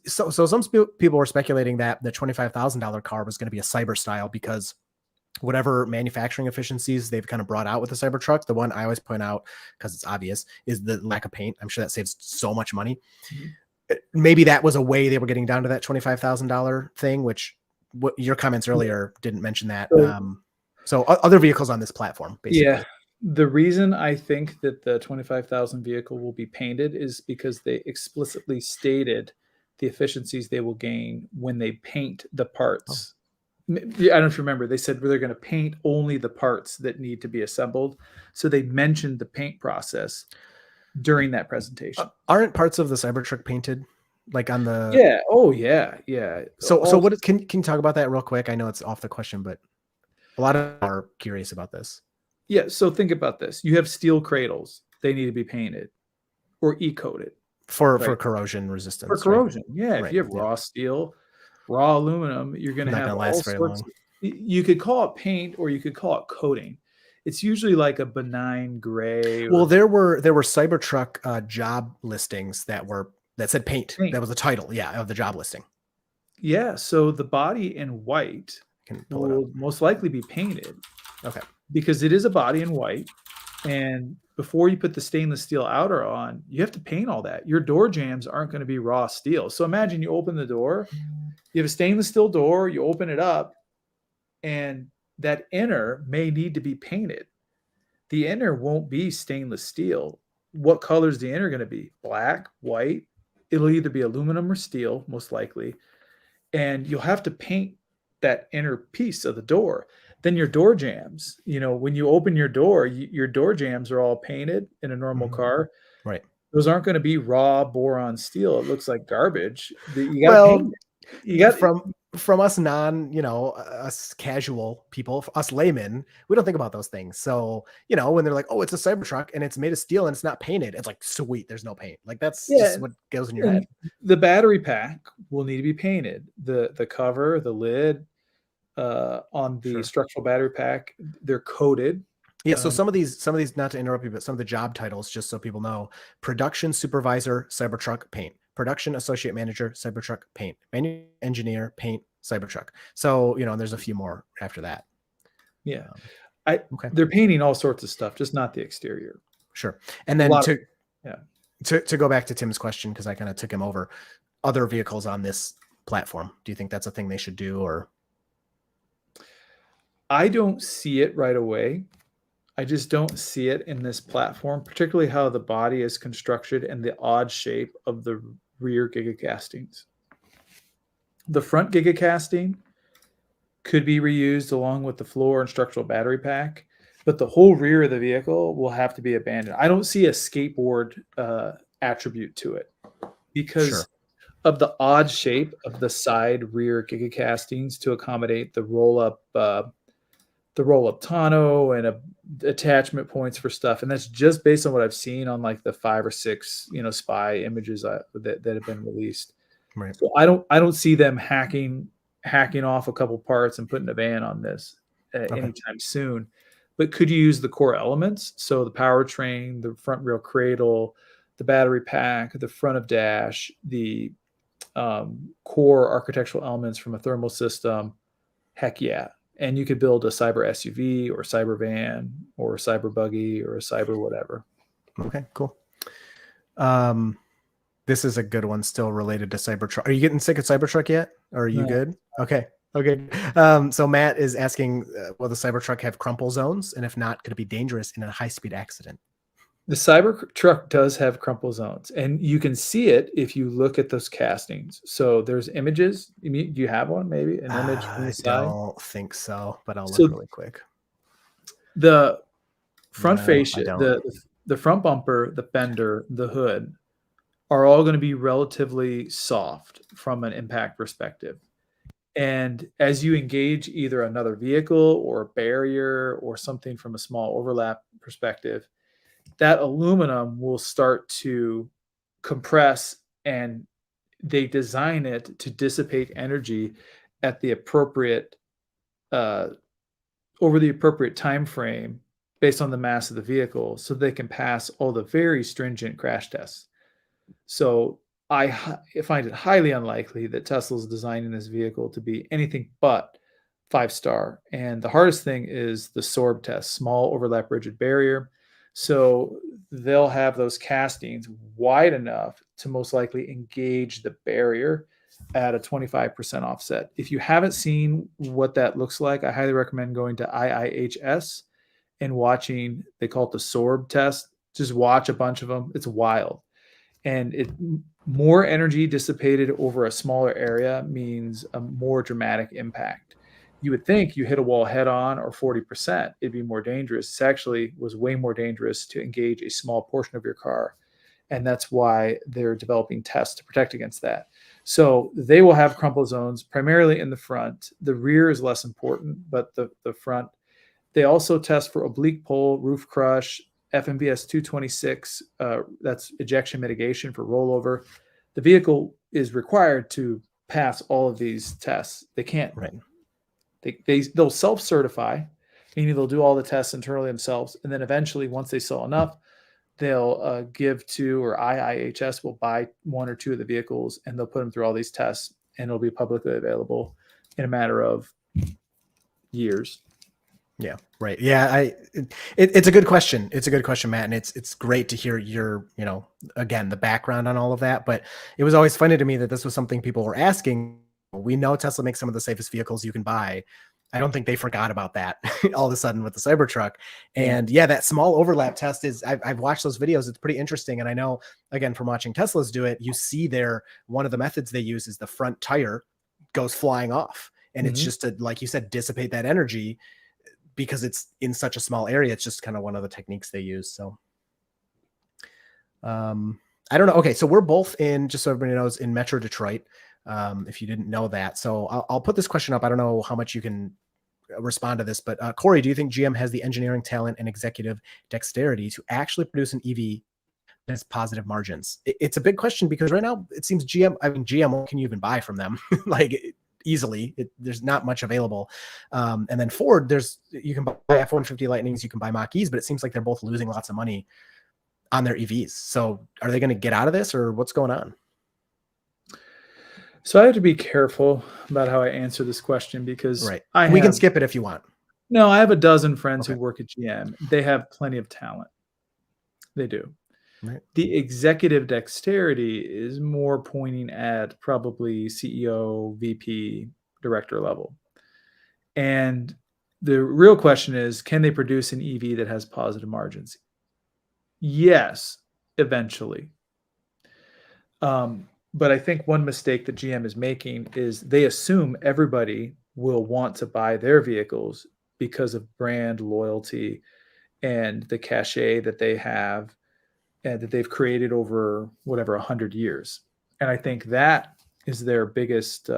[SPEAKER 1] So some people were speculating that the $25,000 car was going to be a cyber style because whatever manufacturing efficiencies they've kind of brought out with the Cybertruck, the one I always point out because it's obvious is the lack of paint. I'm sure that saves so much money. Maybe that was a way they were getting down to that $25,000 thing, which what your comments earlier didn't mention that. So other vehicles on this platform, basically.
[SPEAKER 2] Yeah. The reason I think that the 25,000 vehicle will be painted is because they explicitly stated the efficiencies they will gain when they paint the parts. I don't know if you remember, they said they're going to paint only the parts that need to be assembled. So they mentioned the paint process during that presentation.
[SPEAKER 1] Aren't parts of the Cybertruck painted? Like on the...
[SPEAKER 2] Yeah. Oh, yeah. Yeah.
[SPEAKER 1] So what can you talk about that real quick? I know it's off the question, but a lot of people are curious about this.
[SPEAKER 2] Yeah. So think about this. You have steel cradles. They need to be painted or e-coated.
[SPEAKER 1] For corrosion resistance.
[SPEAKER 2] For corrosion. Right? Yeah.
[SPEAKER 1] Right.
[SPEAKER 2] If you have raw steel, raw aluminum, you're going to have
[SPEAKER 1] last
[SPEAKER 2] all
[SPEAKER 1] very
[SPEAKER 2] sorts.
[SPEAKER 1] Long.
[SPEAKER 2] You could call it paint or you could call it coating. It's usually like a benign gray.
[SPEAKER 1] Well, there were Cybertruck job listings that said paint. That was the title, of the job listing.
[SPEAKER 2] Yeah. So the body in white will most likely be painted.
[SPEAKER 1] Okay.
[SPEAKER 2] Because it is a body in white. And before you put the stainless steel outer on, you have to paint all that. Your door jambs aren't going to be raw steel. So imagine you open the door, you have a stainless steel door, you open it up, and that inner may need to be painted. The inner won't be stainless steel. What color is the inner going to be? Black, white. It'll either be aluminum or steel, most likely. And you'll have to paint that inner piece of the door. Then your door jambs, when you open your door, your door jambs are all painted in a normal
[SPEAKER 1] Mhm.
[SPEAKER 2] car.
[SPEAKER 1] Right.
[SPEAKER 2] Those aren't going to be raw boron steel. It looks like garbage. You got to
[SPEAKER 1] Well,
[SPEAKER 2] paint it. You got
[SPEAKER 1] from us us casual people, us laymen, we don't think about those things. So, when they're like, oh, it's a Cybertruck and it's made of steel and it's not painted, it's like, sweet, there's no paint. Like that's just what goes in your head.
[SPEAKER 2] The battery pack will need to be painted. The cover, the lid, on the structural battery pack, they're coated.
[SPEAKER 1] Yeah, so some of these, not to interrupt you, but some of the job titles, just so people know: production supervisor, Cybertruck paint; production associate manager, Cybertruck paint; manual engineer, paint, Cybertruck. So, and there's a few more after that.
[SPEAKER 2] Yeah.
[SPEAKER 1] Okay.
[SPEAKER 2] They're painting all sorts of stuff, just not the exterior.
[SPEAKER 1] Sure. And then to go back to Tim's question, because I kind of took him over, other vehicles on this platform, do you think that's a thing they should do? Or
[SPEAKER 2] I don't see it right away. I just don't see it in this platform, particularly how the body is constructed and the odd shape of the rear gigacastings. The front gigacasting could be reused along with the floor and structural battery pack, but the whole rear of the vehicle will have to be abandoned. I don't see a skateboard attribute to it because of the odd shape of the side rear gigacastings to accommodate the roll-up tonneau and attachment points for stuff. And that's just based on what I've seen on like the 5 or 6, spy images that have been released.
[SPEAKER 1] Right.
[SPEAKER 2] So I don't see them hacking off a couple parts and putting a van on this anytime soon. But could you use the core elements? So the powertrain, the front wheel cradle, the battery pack, the front of dash, the core architectural elements from a thermal system. Heck yeah. And you could build a cyber SUV or cyber van or a cyber buggy or a cyber whatever. Okay,
[SPEAKER 1] cool. This is a good one still related to Cybertruck. Are you getting sick of Cybertruck yet? Or are you good? Okay. So Matt is asking, will the Cybertruck have crumple zones? And if not, could it be dangerous in a high-speed accident?
[SPEAKER 2] The Cybertruck does have crumple zones, and you can see it if you look at those castings. So there's images. Do you have one, maybe? An image from the side?
[SPEAKER 1] I don't think so, but I'll look really quick.
[SPEAKER 2] The front fascia, the front bumper, the fender, the hood are all going to be relatively soft from an impact perspective. And as you engage either another vehicle or a barrier or something from a small overlap perspective, that aluminum will start to compress, and they design it to dissipate energy at the appropriate over the appropriate time frame based on the mass of the vehicle, so they can pass all the very stringent crash tests. So I find it highly unlikely that Tesla's designing this vehicle to be anything but 5-star. And the hardest thing is the SORB test, small overlap rigid barrier. So they'll have those castings wide enough to most likely engage the barrier at a 25% offset. If you haven't seen what that looks like, I highly recommend going to IIHS and watching, they call it the SORB test. Just watch a bunch of them. It's wild. And more energy dissipated over a smaller area means a more dramatic impact. You would think you hit a wall head on or 40%, it'd be more dangerous. It actually was way more dangerous to engage a small portion of your car. And that's why they're developing tests to protect against that. So they will have crumple zones primarily in the front. The rear is less important, but the front. They also test for oblique pull, roof crush, FMVS 226, that's ejection mitigation for rollover. The vehicle is required to pass all of these tests. They can't.
[SPEAKER 1] Right.
[SPEAKER 2] They'll self-certify, meaning they'll do all the tests internally themselves, and then eventually, once they sell enough, they'll give to, or IIHS will buy 1 or 2 of the vehicles, and they'll put them through all these tests, and it'll be publicly available in a matter of years.
[SPEAKER 1] Yeah, right. Yeah, it's a good question. It's a good question, Matt, and it's great to hear your, again, the background on all of that. But it was always funny to me that this was something people were asking. We know Tesla makes some of the safest vehicles you can buy. I don't think they forgot about that all of a sudden with the Cybertruck. And yeah, that small overlap test is, I've watched those videos. It's pretty interesting. And I know, again, from watching Teslas do it, you see one of the methods they use is the front tire goes flying off. And it's just to, like you said, dissipate that energy. because it's in such a small area, it's just kind of one of the techniques they use. So I don't know. Okay, so we're both in, just so everybody knows, in Metro Detroit. If you didn't know that. So I'll put this question up. I don't know how much you can respond to this, but Cory, do you think GM has the engineering talent and executive dexterity to actually produce an EV that has positive margins? It's a big question because right now it seems GM, what can you even buy from them? Like easily, there's not much available. And then Ford, you can buy F-150 Lightnings, you can buy Mach-E's, but it seems like they're both losing lots of money on their EVs. So are they going to get out of this, or what's going on?
[SPEAKER 2] So I have to be careful about how I answer this question because
[SPEAKER 1] right. We can skip it if you want.
[SPEAKER 2] No, I have a dozen friends who work at GM. They have plenty of talent. They do.
[SPEAKER 1] Right.
[SPEAKER 2] The executive dexterity is more pointing at probably CEO, VP, director level. And the real question is, can they produce an EV that has positive margins? Yes, eventually. But I think one mistake that GM is making is they assume everybody will want to buy their vehicles because of brand loyalty and the cachet that they have and that they've created over 100 years. And I think that is their biggest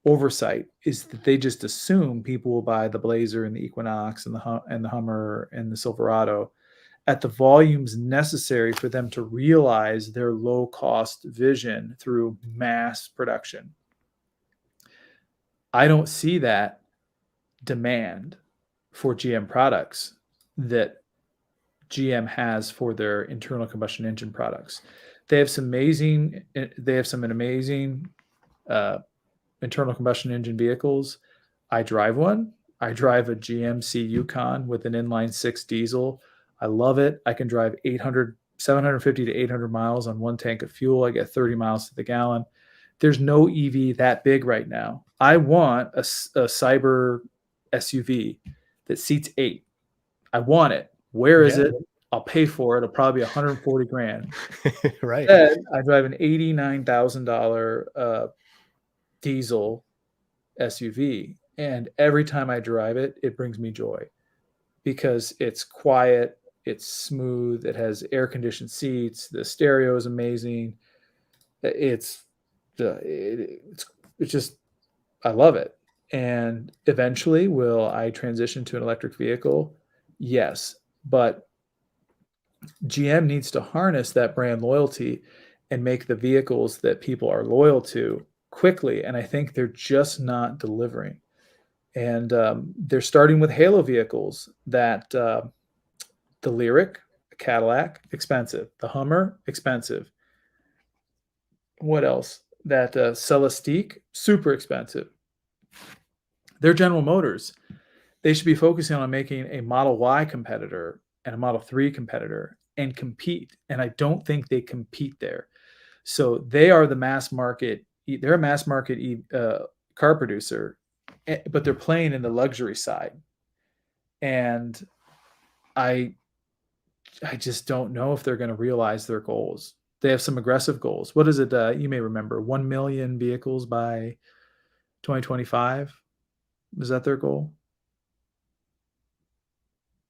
[SPEAKER 2] oversight, is that they just assume people will buy the Blazer and the Equinox and the Hummer and the Silverado at the volumes necessary for them to realize their low-cost vision through mass production. I don't see that demand for GM products that GM has for their internal combustion engine products. They have some amazing internal combustion engine vehicles. I drive one. I drive a GMC Yukon with an inline 6 diesel. I love it. I can drive 750 to 800 miles on one tank of fuel. I get 30 miles to the gallon. There's no EV that big right now. I want a cyber SUV that seats 8. I want it. Where is it? I'll pay for it. It'll probably be $140,000.
[SPEAKER 1] Right.
[SPEAKER 2] Instead, I drive an $89,000 diesel SUV, and every time I drive it, it brings me joy because it's quiet, it's smooth, it has air-conditioned seats, the stereo is amazing. It's just, I love it. And eventually, will I transition to an electric vehicle? Yes, but GM needs to harness that brand loyalty and make the vehicles that people are loyal to quickly. And I think they're just not delivering. And they're starting with halo vehicles that the Lyriq, the Cadillac, expensive. The Hummer, expensive. What else? That Celestiq, super expensive. They're General Motors. They should be focusing on making a Model Y competitor and a Model 3 competitor and compete. And I don't think they compete there. So they are the mass market. They're a mass market car producer, but they're playing in the luxury side. And I just don't know if they're going to realize their goals. They have some aggressive goals. What is it? You may remember 1 million vehicles by 2025. Is that their goal?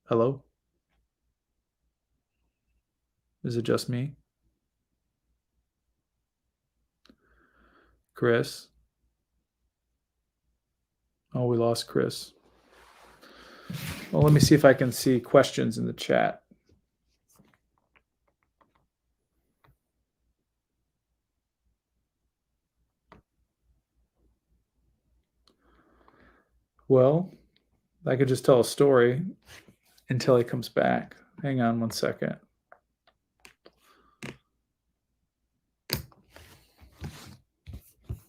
[SPEAKER 2] Hello? Is it just me? Chris? Oh, we lost Chris. Well, let me see if I can see questions in the chat. Well, I could just tell a story until he comes back. Hang on one second.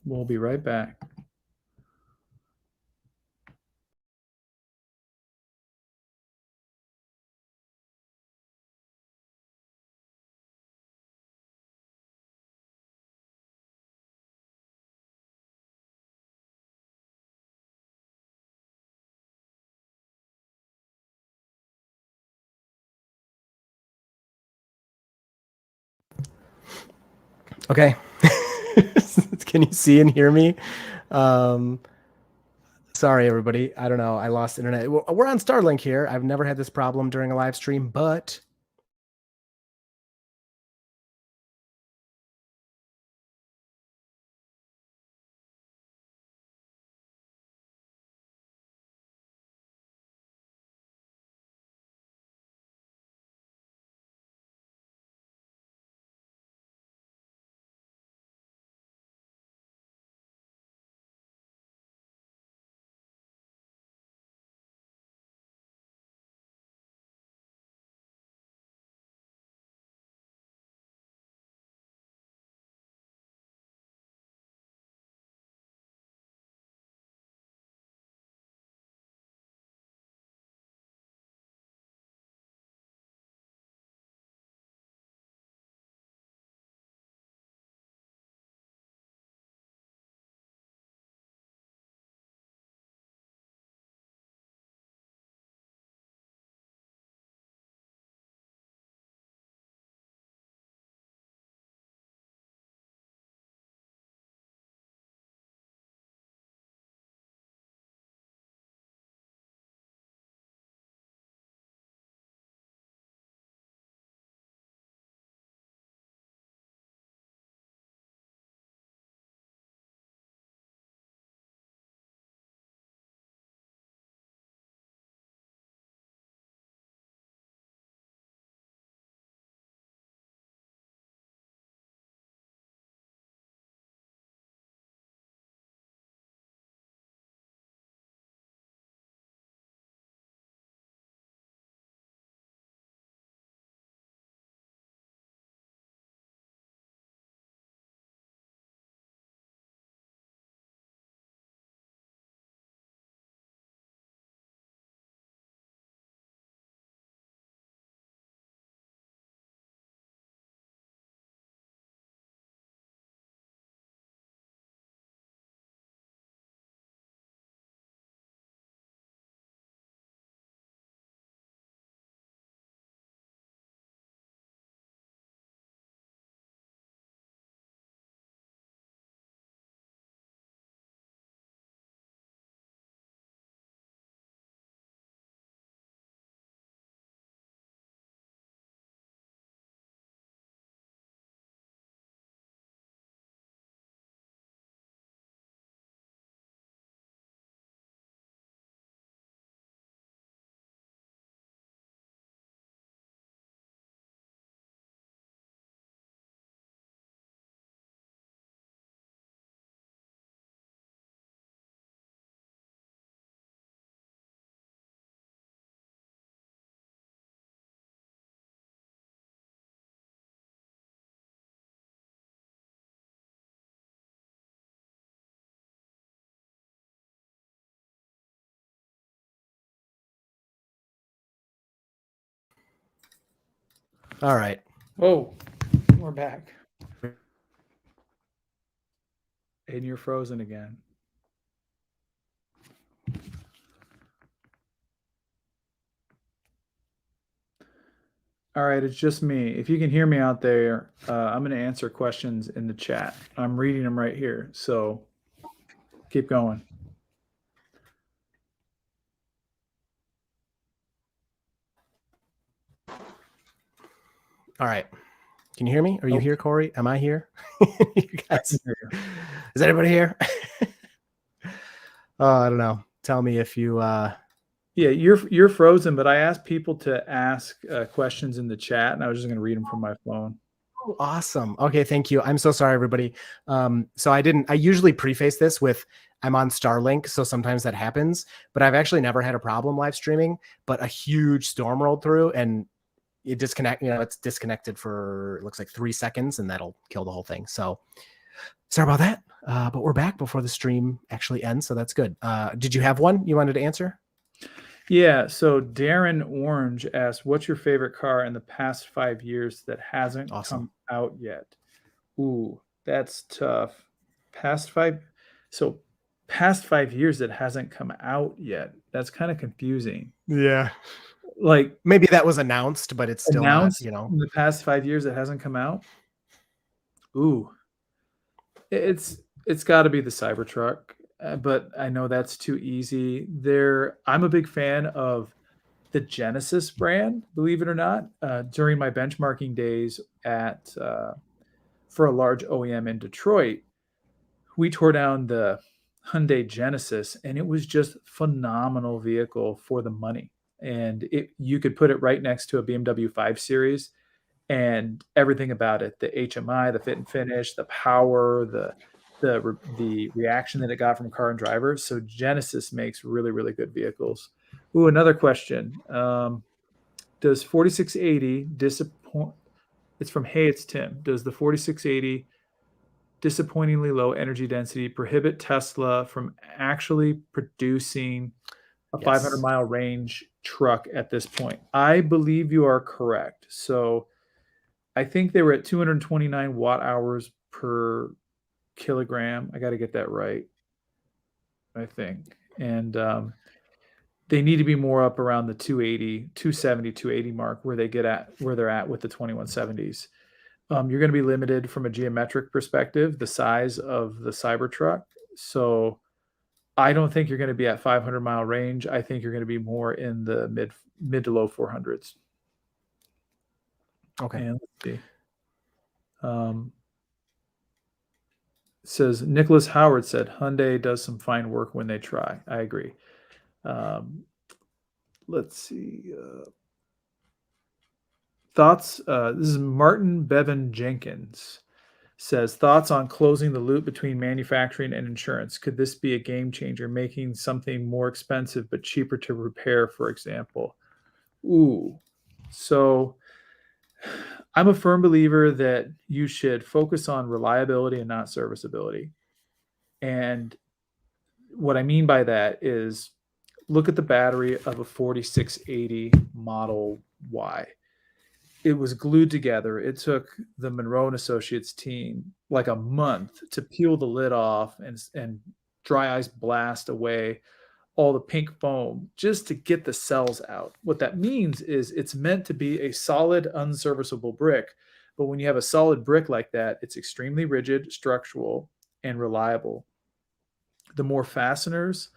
[SPEAKER 2] We'll be right back.
[SPEAKER 1] Okay. Can you see and hear me? So Sorry, everybody. I don't know. I lost internet. We're on Starlink here. I've never had this problem during a live stream, but all right.
[SPEAKER 2] Whoa, we're back. And you're frozen again. All right, it's just me. If you can hear me out there, I'm going to answer questions in the chat. I'm reading them right here. So keep going.
[SPEAKER 1] All right. Can you hear me? Are you here, Cory? Am I here? You guys, is anybody here? Oh, I don't know. Tell me if you.
[SPEAKER 2] Yeah, you're frozen, but I asked people to ask questions in the chat, and I was just going to read them from my phone.
[SPEAKER 1] Oh, awesome. Okay, thank you. I'm so sorry, everybody. So I usually preface this with I'm on Starlink, so sometimes that happens, but I've actually never had a problem live streaming, but a huge storm rolled through and it it's disconnected for, it looks like 3 seconds and that'll kill the whole thing. So sorry about that. But we're back before the stream actually ends, so that's good. Did you have one you wanted to answer?
[SPEAKER 2] Yeah, so Darren Orange asked, what's your favorite car in the past 5 years that hasn't come out yet? Ooh, that's tough. Past 5 years that hasn't come out yet. That's kind of confusing.
[SPEAKER 1] Yeah.
[SPEAKER 2] Like
[SPEAKER 1] maybe that was announced, but it's still
[SPEAKER 2] announced,
[SPEAKER 1] not,
[SPEAKER 2] in the past 5 years that hasn't come out. Ooh, it's got to be the Cybertruck. but I know that's too easy. I'm a big fan of the Genesis brand, believe it or not. During my benchmarking days for a large OEM in Detroit, we tore down the Hyundai Genesis, and it was just phenomenal vehicle for the money. And you could put it right next to a BMW 5 Series, and everything about it, the HMI, the fit and finish, the power, the reaction that it got from car and driver. So Genesis makes really, really good vehicles. Ooh, another question. Does 4680 disappoint? It's from Hey, it's Tim. Does the 4680 disappointingly low energy density prohibit Tesla from actually producing a 500-mile range truck at this point? I believe you are correct. So I think they were at 229 watt hours per kilogram. I got to get that right, I think. And they need to be more up around the 270, 280 mark where they're at with the 2170s. You're going to be limited from a geometric perspective, the size of the Cybertruck. So I don't think you're going to be at 500-mile range. I think you're going to be more in the mid to low 400s.
[SPEAKER 1] Okay.
[SPEAKER 2] And let's see. Says Nicholas Howard said Hyundai does some fine work when they try. I agree. Let's see. Thoughts. This is Martin Bevan Jenkins. Says thoughts on closing the loop between manufacturing and insurance. Could this be a game changer, making something more expensive but cheaper to repair, for example? Ooh. So I'm a firm believer that you should focus on reliability and not serviceability. And what I mean by that is look at the battery of a 4680 Model Y. It was glued together. It took the Munro and Associates team like a month to peel the lid off and dry ice blast away all the pink foam just to get the cells out. What that means is it's meant to be a solid, unserviceable brick. But when you have a solid brick like that, it's extremely rigid, structural, and reliable. The more fasteners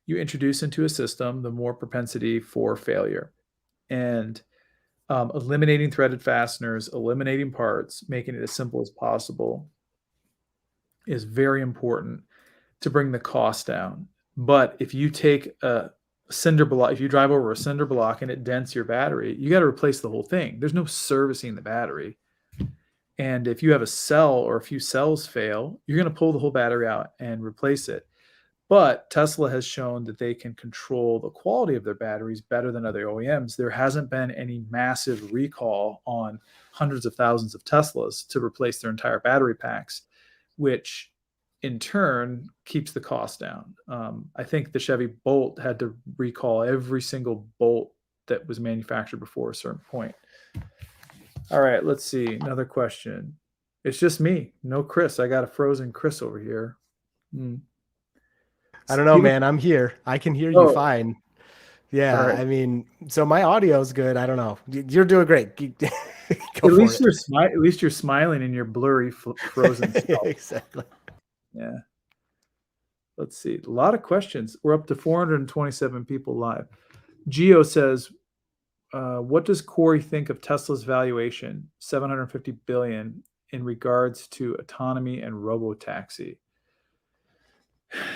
[SPEAKER 2] you introduce into a system, the more propensity for failure. And eliminating threaded fasteners, eliminating parts, making it as simple as possible is very important to bring the cost down. But if you take a cinder block, if you drive over a cinder block and it dents your battery, you got to replace the whole thing. There's no servicing the battery. And if you have a cell or a few cells fail, you're going to pull the whole battery out and replace it. But Tesla has shown that they can control the quality of their batteries better than other OEMs. There hasn't been any massive recall on hundreds of thousands of Teslas to replace their entire battery packs, which in turn keeps the cost down. I think the Chevy Bolt had to recall every single bolt that was manufactured before a certain point. All right, let's see. Another question. It's just me. No Chris. I got a frozen Chris over here.
[SPEAKER 1] I don't know, man. I'm here. I can hear you fine. Yeah,
[SPEAKER 2] right.
[SPEAKER 1] I mean, so my audio is good. I don't know. You're doing great.
[SPEAKER 2] At least you're smiling in your blurry frozen self.
[SPEAKER 1] Exactly.
[SPEAKER 2] Yeah. Let's see. A lot of questions. We're up to 427 people live. Geo says, what does Cory think of Tesla's valuation, $750 billion, in regards to autonomy and robotaxi?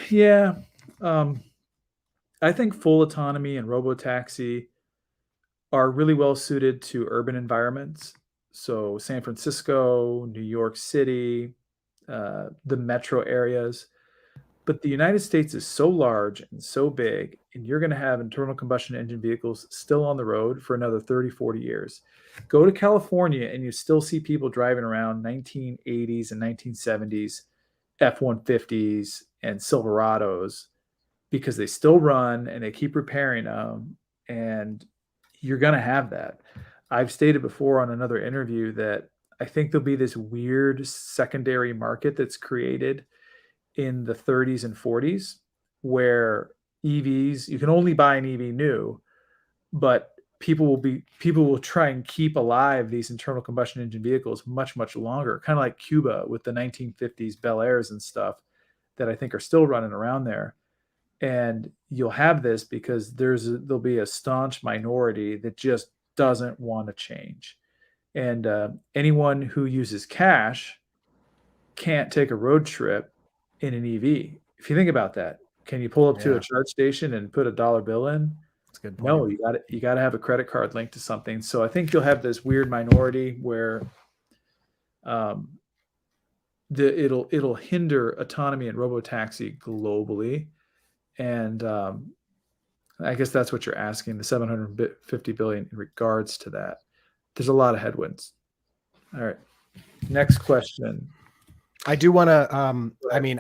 [SPEAKER 2] Yeah. I think full autonomy and robotaxi are really well suited to urban environments. So San Francisco, New York City, the metro areas. But the United States is so large and so big, and you're going to have internal combustion engine vehicles still on the road for another 30, 40 years. Go to California and you still see people driving around 1980s and 1970s F-150s and Silverados because they still run and they keep repairing them. And you're going to have that. I've stated before on another interview that I think there'll be this weird secondary market that's created in the 30s and 40s where EVs, you can only buy an EV new, but people will try and keep alive these internal combustion engine vehicles much, much longer, kind of like Cuba with the 1950s Bel Airs and stuff. that I think are still running around there. And you'll have this because there'll be a staunch minority that just doesn't want to change. And anyone who uses cash can't take a road trip in an EV. If you think about that, can you pull up to a charge station and put a dollar bill in?
[SPEAKER 1] That's a good point.
[SPEAKER 2] No, you got to have a credit card linked to something. So I think you'll have this weird minority where it'll hinder autonomy and robotaxi globally. And I guess that's what you're asking, the 750 billion in regards to that. There's a lot of headwinds. All right. Next question.
[SPEAKER 1] I do want to, I mean,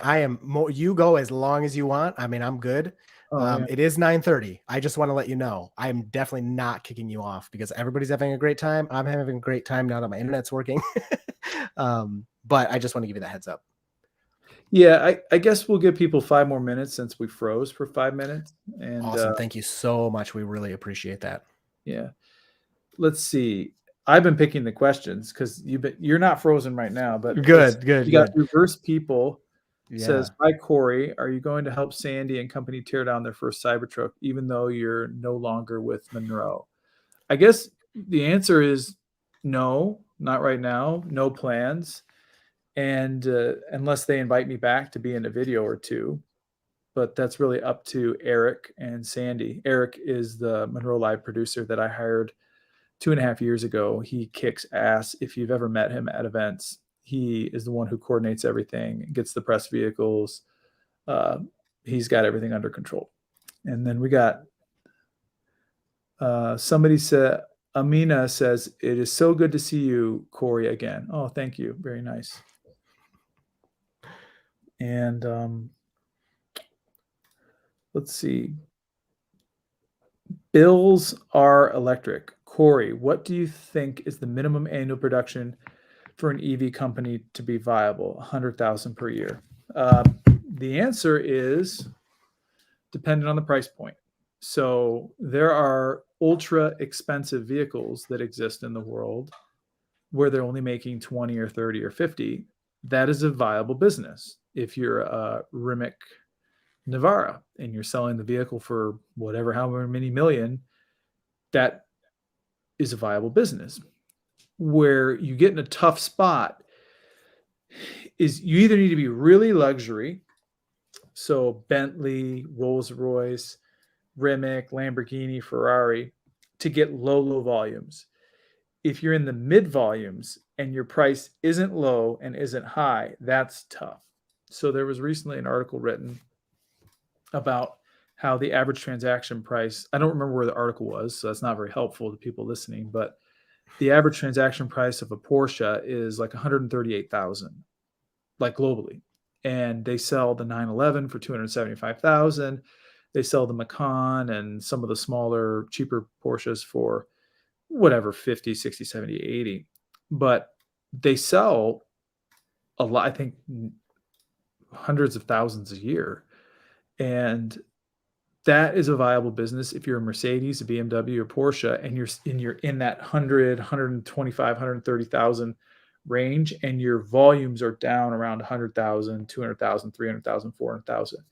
[SPEAKER 1] you go as long as you want. I mean, I'm good. It is 9:30. I just want to let you know, I'm definitely not kicking you off because everybody's having a great time. I'm having a great time now that my internet's working. But I just want to give you the heads up.
[SPEAKER 2] Yeah, I guess we'll give people 5 more minutes since we froze for 5 minutes. And
[SPEAKER 1] awesome. Thank you so much. We really appreciate that.
[SPEAKER 2] Yeah. Let's see. I've been picking the questions because you're not frozen right now, but
[SPEAKER 1] good.
[SPEAKER 2] You got Reverse People says, "Hi Cory, are you going to help Sandy and company tear down their first Cybertruck, even though you're no longer with Munro?" I guess the answer is no, not right now, no plans, and unless they invite me back to be in a video or two. But that's really up to Eric and Sandy. Eric is the Munro Live producer that I hired 2.5 years ago. He kicks ass. If you've ever met him at events, he is the one who coordinates everything, gets the press vehicles. He's got everything under control. And then we got somebody said, Amina says, "It is so good to see you, Cory, again." Oh, thank you. Very nice. And let's see. Bills are electric. Cory, what do you think is the minimum annual production for an EV company to be viable? 100,000 per year. The answer is dependent on the price point. So there are ultra expensive vehicles that exist in the world where they're only making 20 or 30 or 50. That is a viable business. If you're a Rimac Navara and you're selling the vehicle for however many million, that is a viable business. Where you get in a tough spot is you either need to be really luxury, so Bentley, Rolls-Royce, Rimac, Lamborghini, Ferrari, to get low volumes. If you're in the mid volumes and your price isn't low and isn't high, that's tough. So there was recently an article written about how the average transaction price, I don't remember where the article was, so that's not very helpful to people listening, but the average transaction price of a Porsche is like 138,000, like globally. And they sell the 911 for 275,000. They sell the Macan and some of the smaller, cheaper Porsches for whatever, 50, 60, 70, 80. But they sell a lot, I think hundreds of thousands a year. And that is a viable business if you're a Mercedes, a BMW, or Porsche, and you're in that 100, 125, 130,000 range, and your volumes are down around 100,000, 200,000, 300,000, 400,000.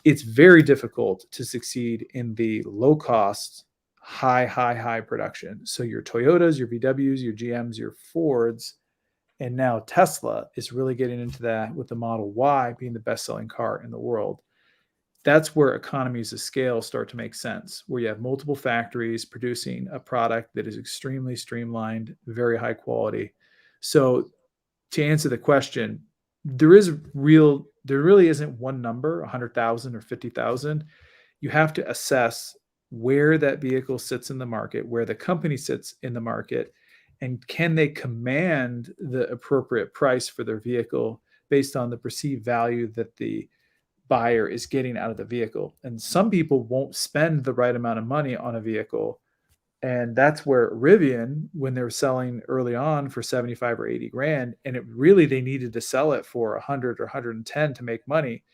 [SPEAKER 2] It's very difficult to succeed in the low cost, high production. So your Toyotas, your VWs, your GMs, your Fords, and now Tesla is really getting into that with the Model Y being the best-selling car in the world. That's where economies of scale start to make sense, where you have multiple factories producing a product that is extremely streamlined, very high quality. So to answer the question, there really isn't one number, 100,000 or 50,000. You have to assess where that vehicle sits in the market, where the company sits in the market, and can they command the appropriate price for their vehicle based on the perceived value that the buyer is getting out of the vehicle. And some people won't spend the right amount of money on a vehicle. And that's where Rivian, when they were selling early on for 75 or 80 grand, and they needed to sell it for 100 or 110 to make money,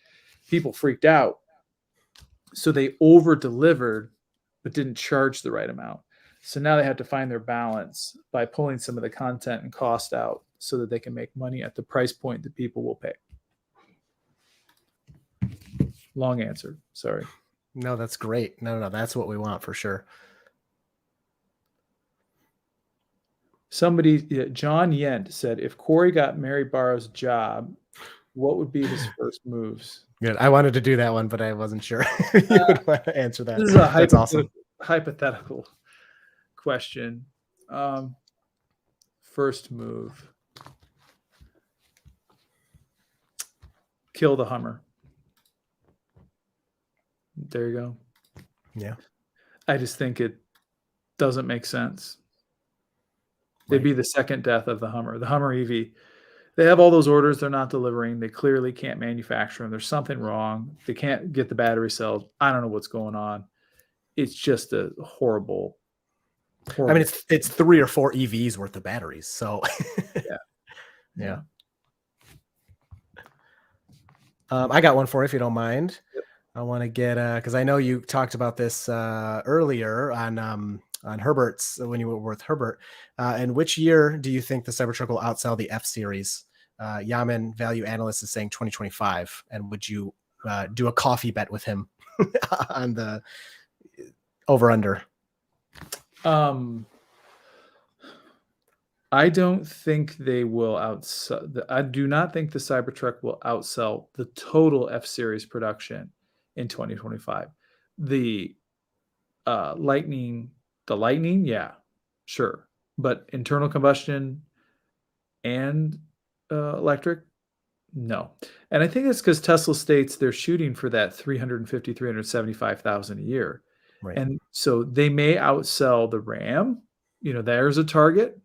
[SPEAKER 2] people freaked out. So they over delivered, but didn't charge the right amount. So now they have to find their balance by pulling some of the content and cost out so that they can make money at the price point that people will pay. Long answer. Sorry.
[SPEAKER 1] No, that's great. No, that's what we want for sure.
[SPEAKER 2] Somebody, John Yent said, if Cory got Mary Barrow's job, what would be his first moves?
[SPEAKER 1] Good. I wanted to do that one, but I wasn't sure you would want to answer that.
[SPEAKER 2] This is a
[SPEAKER 1] That's awesome.
[SPEAKER 2] hypothetical question. First move. Kill the Hummer. There you go.
[SPEAKER 1] Yeah.
[SPEAKER 2] I just think it doesn't make sense. They'd
[SPEAKER 1] Right.
[SPEAKER 2] be the second death of the Hummer. The Hummer EV. They have all those orders. They're not delivering. They clearly can't manufacture them. There's something wrong. They can't get the battery cells. I don't know what's going on. It's just a horrible.
[SPEAKER 1] I mean, it's 3 or 4 EVs worth of batteries. So yeah. I got one for you if you don't mind.
[SPEAKER 2] Yep.
[SPEAKER 1] I want to get because I know you talked about this earlier on Herbert's when you were with Herbert. And which year do you think the Cybertruck will outsell the F series? Yaman Value Analyst is saying 2025. And would you do a coffee bet with him on the over under?
[SPEAKER 2] I don't think they will outsell. I do not think the Cybertruck will outsell the total F series production in 2025. The Lightning, yeah, sure, but internal combustion and electric, no. And I think it's because Tesla states they're shooting for that 350, 375,000 a year.
[SPEAKER 1] Right.
[SPEAKER 2] And so they may outsell the Ram. There's a target.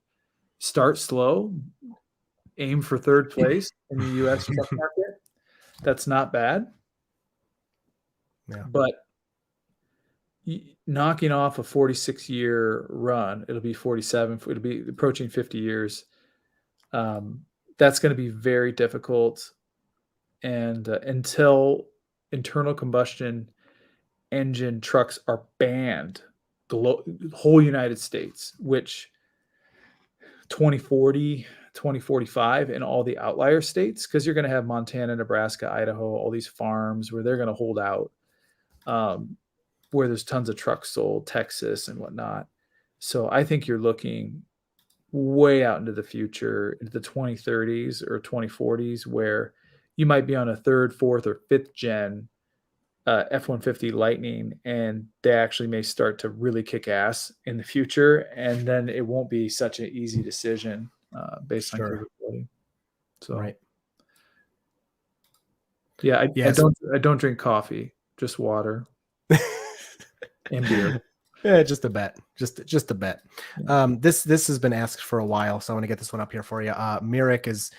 [SPEAKER 2] Start slow, aim for third place in the U.S. truck market. That's not bad.
[SPEAKER 1] Yeah.
[SPEAKER 2] But knocking off a 46-year run, it'll be 47. It'll be approaching 50 years. That's going to be very difficult. And until internal combustion engine trucks are banned, the whole United States, which 2040, 2045 in all the outlier states, because you're going to have Montana, Nebraska, Idaho, all these farms where they're going to hold out, where there's tons of trucks sold, Texas and whatnot. So I think you're looking way out into the future, into the 2030s or 2040s, where you might be on a 3rd, 4th, or 5th gen F-150 Lightning, and they actually may start to really kick ass in the future, and then it won't be such an easy decision based on capability. So,
[SPEAKER 1] right.
[SPEAKER 2] Yeah, I don't drink coffee, just water and beer.
[SPEAKER 1] Yeah, just a bet. Just a bet. This has been asked for a while, so I want to get this one up here for you. Mirik is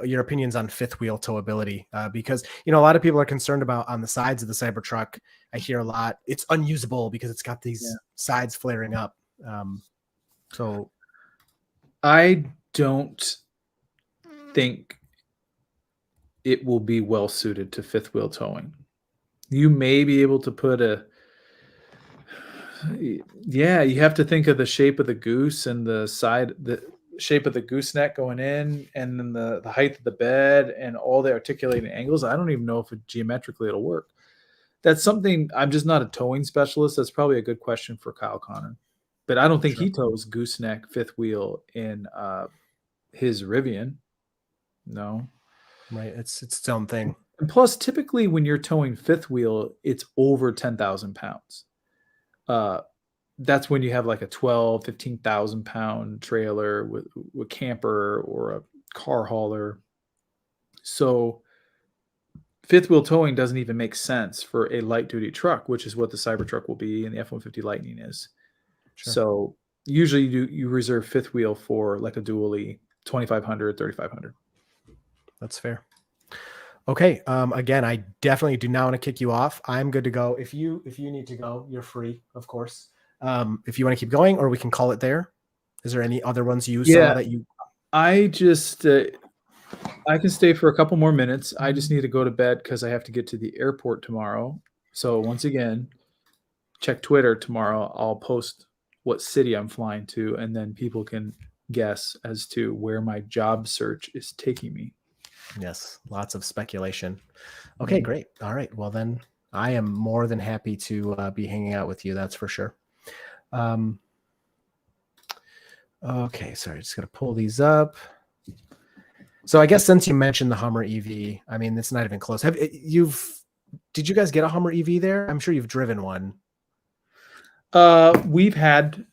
[SPEAKER 1] your opinions on fifth wheel towability, because a lot of people are concerned about on the sides of the Cybertruck. I hear a lot it's unusable because it's got these sides flaring up. So
[SPEAKER 2] I don't think it will be well suited to fifth wheel towing. You may be able to put you have to think of the shape of the goose and the shape of the gooseneck going in, and then the height of the bed and all the articulating angles. I don't even know if geometrically it'll work. That's something, I'm just not a towing specialist. That's probably a good question for Kyle Connor, but I don't think he tows gooseneck fifth wheel in his Rivian. No.
[SPEAKER 1] Right. It's its own thing.
[SPEAKER 2] And plus, typically when you're towing fifth wheel, it's over 10,000 pounds. That's when you have like a 12, 15,000 pound trailer with camper or a car hauler. So fifth wheel towing doesn't even make sense for a light duty truck, which is what the Cybertruck will be and the F-150 Lightning is. Sure. So usually you reserve fifth wheel for like a dually 2,500, 3,500.
[SPEAKER 1] That's fair. Okay. Again, I definitely do not want to kick you off. I'm good to go. If you need to go, you're free, of course. If you want to keep going, or we can call it there. Is there any other ones you saw that you?
[SPEAKER 2] I just I can stay for a couple more minutes. I just need to go to bed because I have to get to the airport tomorrow. So once again, check Twitter tomorrow. I'll post what city I'm flying to, and then people can guess as to where my job search is taking me.
[SPEAKER 1] Yes, lots of speculation. Okay, great. All right. Well, then I am more than happy to be hanging out with you. That's for sure. Okay, sorry, just gonna pull these up. So I guess since you mentioned the Hummer EV, I mean, it's not even close. Did you guys get a Hummer EV there? I'm sure you've driven one.
[SPEAKER 2] We've had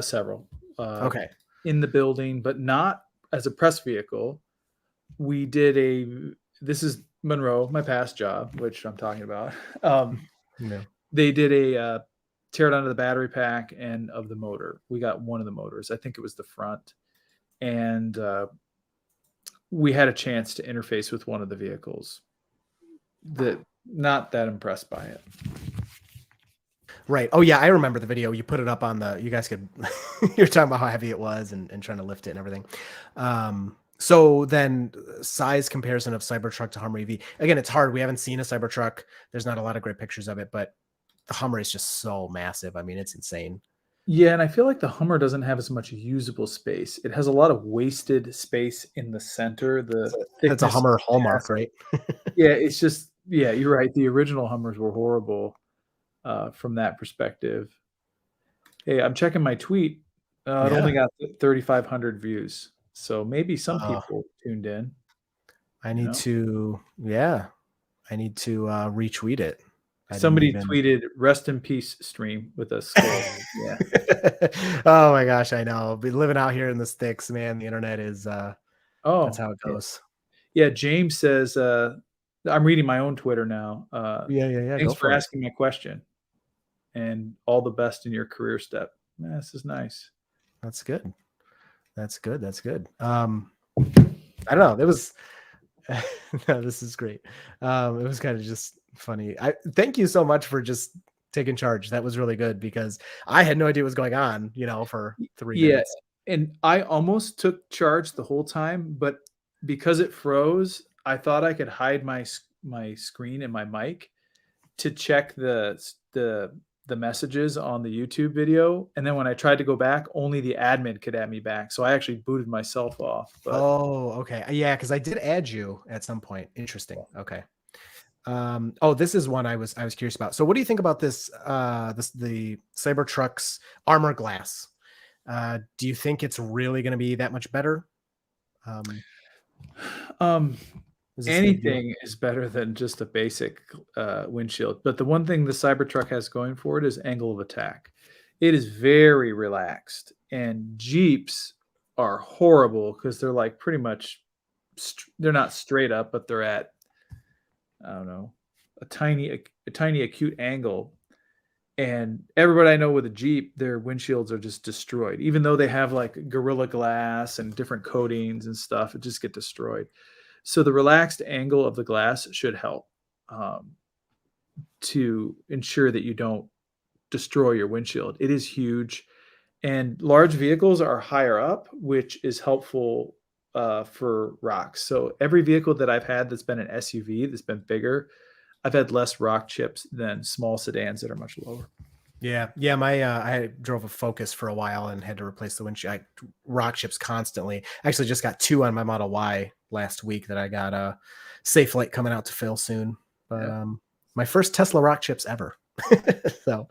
[SPEAKER 2] several
[SPEAKER 1] Okay.
[SPEAKER 2] in the building, but not as a press vehicle. We did this is Munro, my past job, which I'm talking about.
[SPEAKER 1] Yeah.
[SPEAKER 2] They did a tear down of the battery pack and of the motor. We got one of the motors. I think it was the front. And we had a chance to interface with one of the vehicles. Not that impressed by it.
[SPEAKER 1] Right. Oh yeah, I remember the video. You put it up on you guys could you're talking about how heavy it was and trying to lift it and everything. So then size comparison of Cybertruck to Hummer EV. Again, it's hard. We haven't seen a Cybertruck. There's not a lot of great pictures of it, but the Hummer is just so massive. I mean, it's insane.
[SPEAKER 2] Yeah, and I feel like the Hummer doesn't have as much usable space. It has a lot of wasted space in the center.
[SPEAKER 1] That's a Hummer hallmark, right?
[SPEAKER 2] Yeah, it's just, yeah, you're right. The original Hummers were horrible from that perspective. Hey, I'm checking my tweet. It only got 3,500 views. So maybe some people tuned in.
[SPEAKER 1] I need to retweet it.
[SPEAKER 2] Somebody tweeted "Rest in peace" stream with a skull. Yeah.
[SPEAKER 1] Oh my gosh, I know. Be living out here in the sticks, man. The internet is that's how it goes.
[SPEAKER 2] Yeah, James says I'm reading my own Twitter now.
[SPEAKER 1] Yeah.
[SPEAKER 2] Thanks for asking my question. And all the best in your career step. Man, this is nice.
[SPEAKER 1] That's good. That's good. I don't know. It was no, this is great. It was kind of just funny. Thank you so much for just taking charge. That was really good because I had no idea what was going on, for 3 minutes.
[SPEAKER 2] And I almost took charge the whole time, but because it froze, I thought I could hide my screen and my mic to check the messages on the YouTube video. And then when I tried to go back, only the admin could add me back. So I actually booted myself off. But...
[SPEAKER 1] Oh, okay. Yeah, because I did add you at some point. Interesting. Okay. This is one I was curious about. So what do you think about this the Cybertruck's armor glass? Do you think it's really going to be that much better?
[SPEAKER 2] Anything is better than just a basic windshield. But the one thing the Cybertruck has going for it is angle of attack. It is very relaxed, and Jeeps are horrible because they're like pretty much they're not straight up, but they're at, I don't know, a tiny acute angle. And everybody I know with a Jeep, their windshields are just destroyed. Even though they have like Gorilla Glass and different coatings and stuff, it just get destroyed. So the relaxed angle of the glass should help to ensure that you don't destroy your windshield. It is huge, and large vehicles are higher up, which is helpful for rocks. So every vehicle that I've had that's been an SUV that's been bigger, I've had less rock chips than small sedans that are much lower.
[SPEAKER 1] Yeah. My I drove a Focus for a while and had to replace the windshield. Rock chips constantly. Actually, just got 2 on my Model Y last week that I got a Safe Light coming out to fill soon. But my first Tesla rock chips ever. So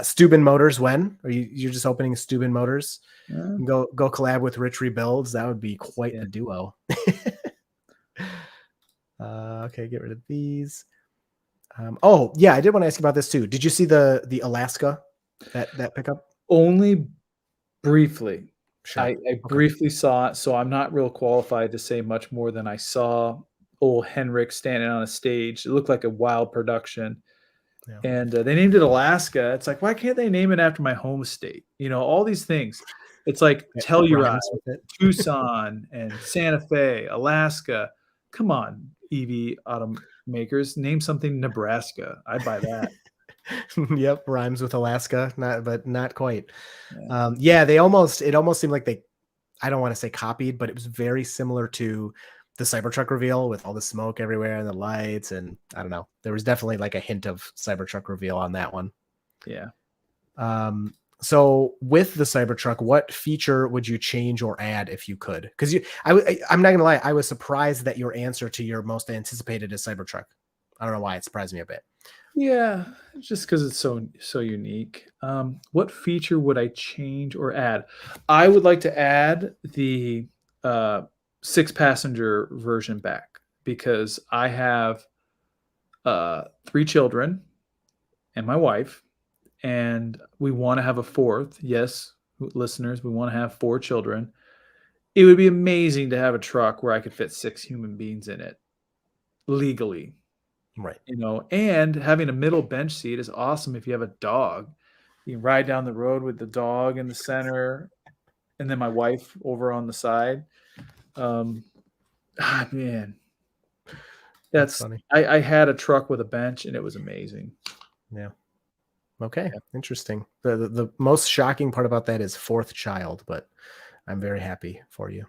[SPEAKER 1] Steuben Motors, when are you're just opening Steuben Motors? Go collab with Rich Rebuilds. That would be quite a duo. Okay, get rid of these. I did want to ask you about this too. Did you see the Alaska that pickup?
[SPEAKER 2] Only briefly.
[SPEAKER 1] Sure.
[SPEAKER 2] I briefly saw it, so I'm not real qualified to say much more than I saw old Henrik standing on a stage. It looked like a wild production. Yeah. And they named it Alaska. It's like, why can't they name it after my home state? All these things. It's like Telluride, Tucson, and Santa Fe, Alaska. Come on, EV automakers, name something Nebraska. I'd buy that.
[SPEAKER 1] Yep, rhymes with Alaska, but not quite. It almost seemed like they, I don't want to say copied, but it was very similar to the Cybertruck reveal with all the smoke everywhere and the lights, and I don't know. There was definitely like a hint of Cybertruck reveal on that one.
[SPEAKER 2] Yeah.
[SPEAKER 1] So with the Cybertruck, what feature would you change or add if you could? Because I'm not gonna lie, I was surprised that your answer to your most anticipated is Cybertruck. I don't know why it surprised me a bit.
[SPEAKER 2] Yeah, just because it's so unique. What feature would I change or add? I would like to add the 6-passenger version back because I have 3 children and my wife, and we want to have a 4th. Yes, listeners, we want to have 4 children. It would be amazing to have a truck where I could fit 6 human beings in it legally.
[SPEAKER 1] Right.
[SPEAKER 2] And having a middle bench seat is awesome if you have a dog. You can ride down the road with the dog in the center and then my wife over on the side. Man,
[SPEAKER 1] That's funny.
[SPEAKER 2] I had a truck with a bench and it was amazing.
[SPEAKER 1] Yeah. Okay. Interesting. The most shocking part about that is 4th child, but I'm very happy for you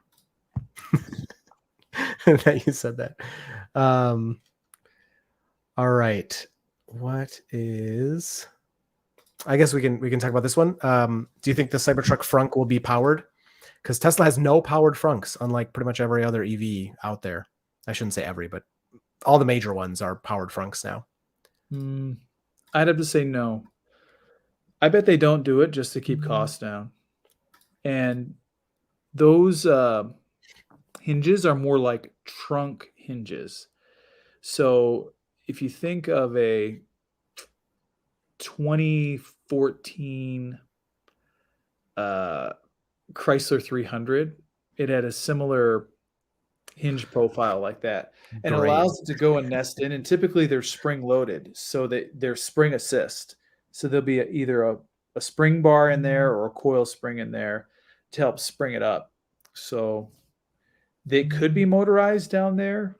[SPEAKER 1] that you said that. All right. What is? I guess we can talk about this one. Do you think the Cybertruck Front will be powered? Because Tesla has no powered frunks, unlike pretty much every other EV out there. I shouldn't say every, but all the major ones are powered frunks now.
[SPEAKER 2] I'd have to say no. I bet they don't do it just to keep costs down. And those hinges are more like trunk hinges. So if you think of a 2014 Chrysler 300, it had a similar hinge profile like that, and
[SPEAKER 1] Great.
[SPEAKER 2] allows it to go and nest in. And typically they're spring loaded, so that they're spring assist. So there'll be either a spring bar in there or a coil spring in there to help spring it up. So they could be motorized down there,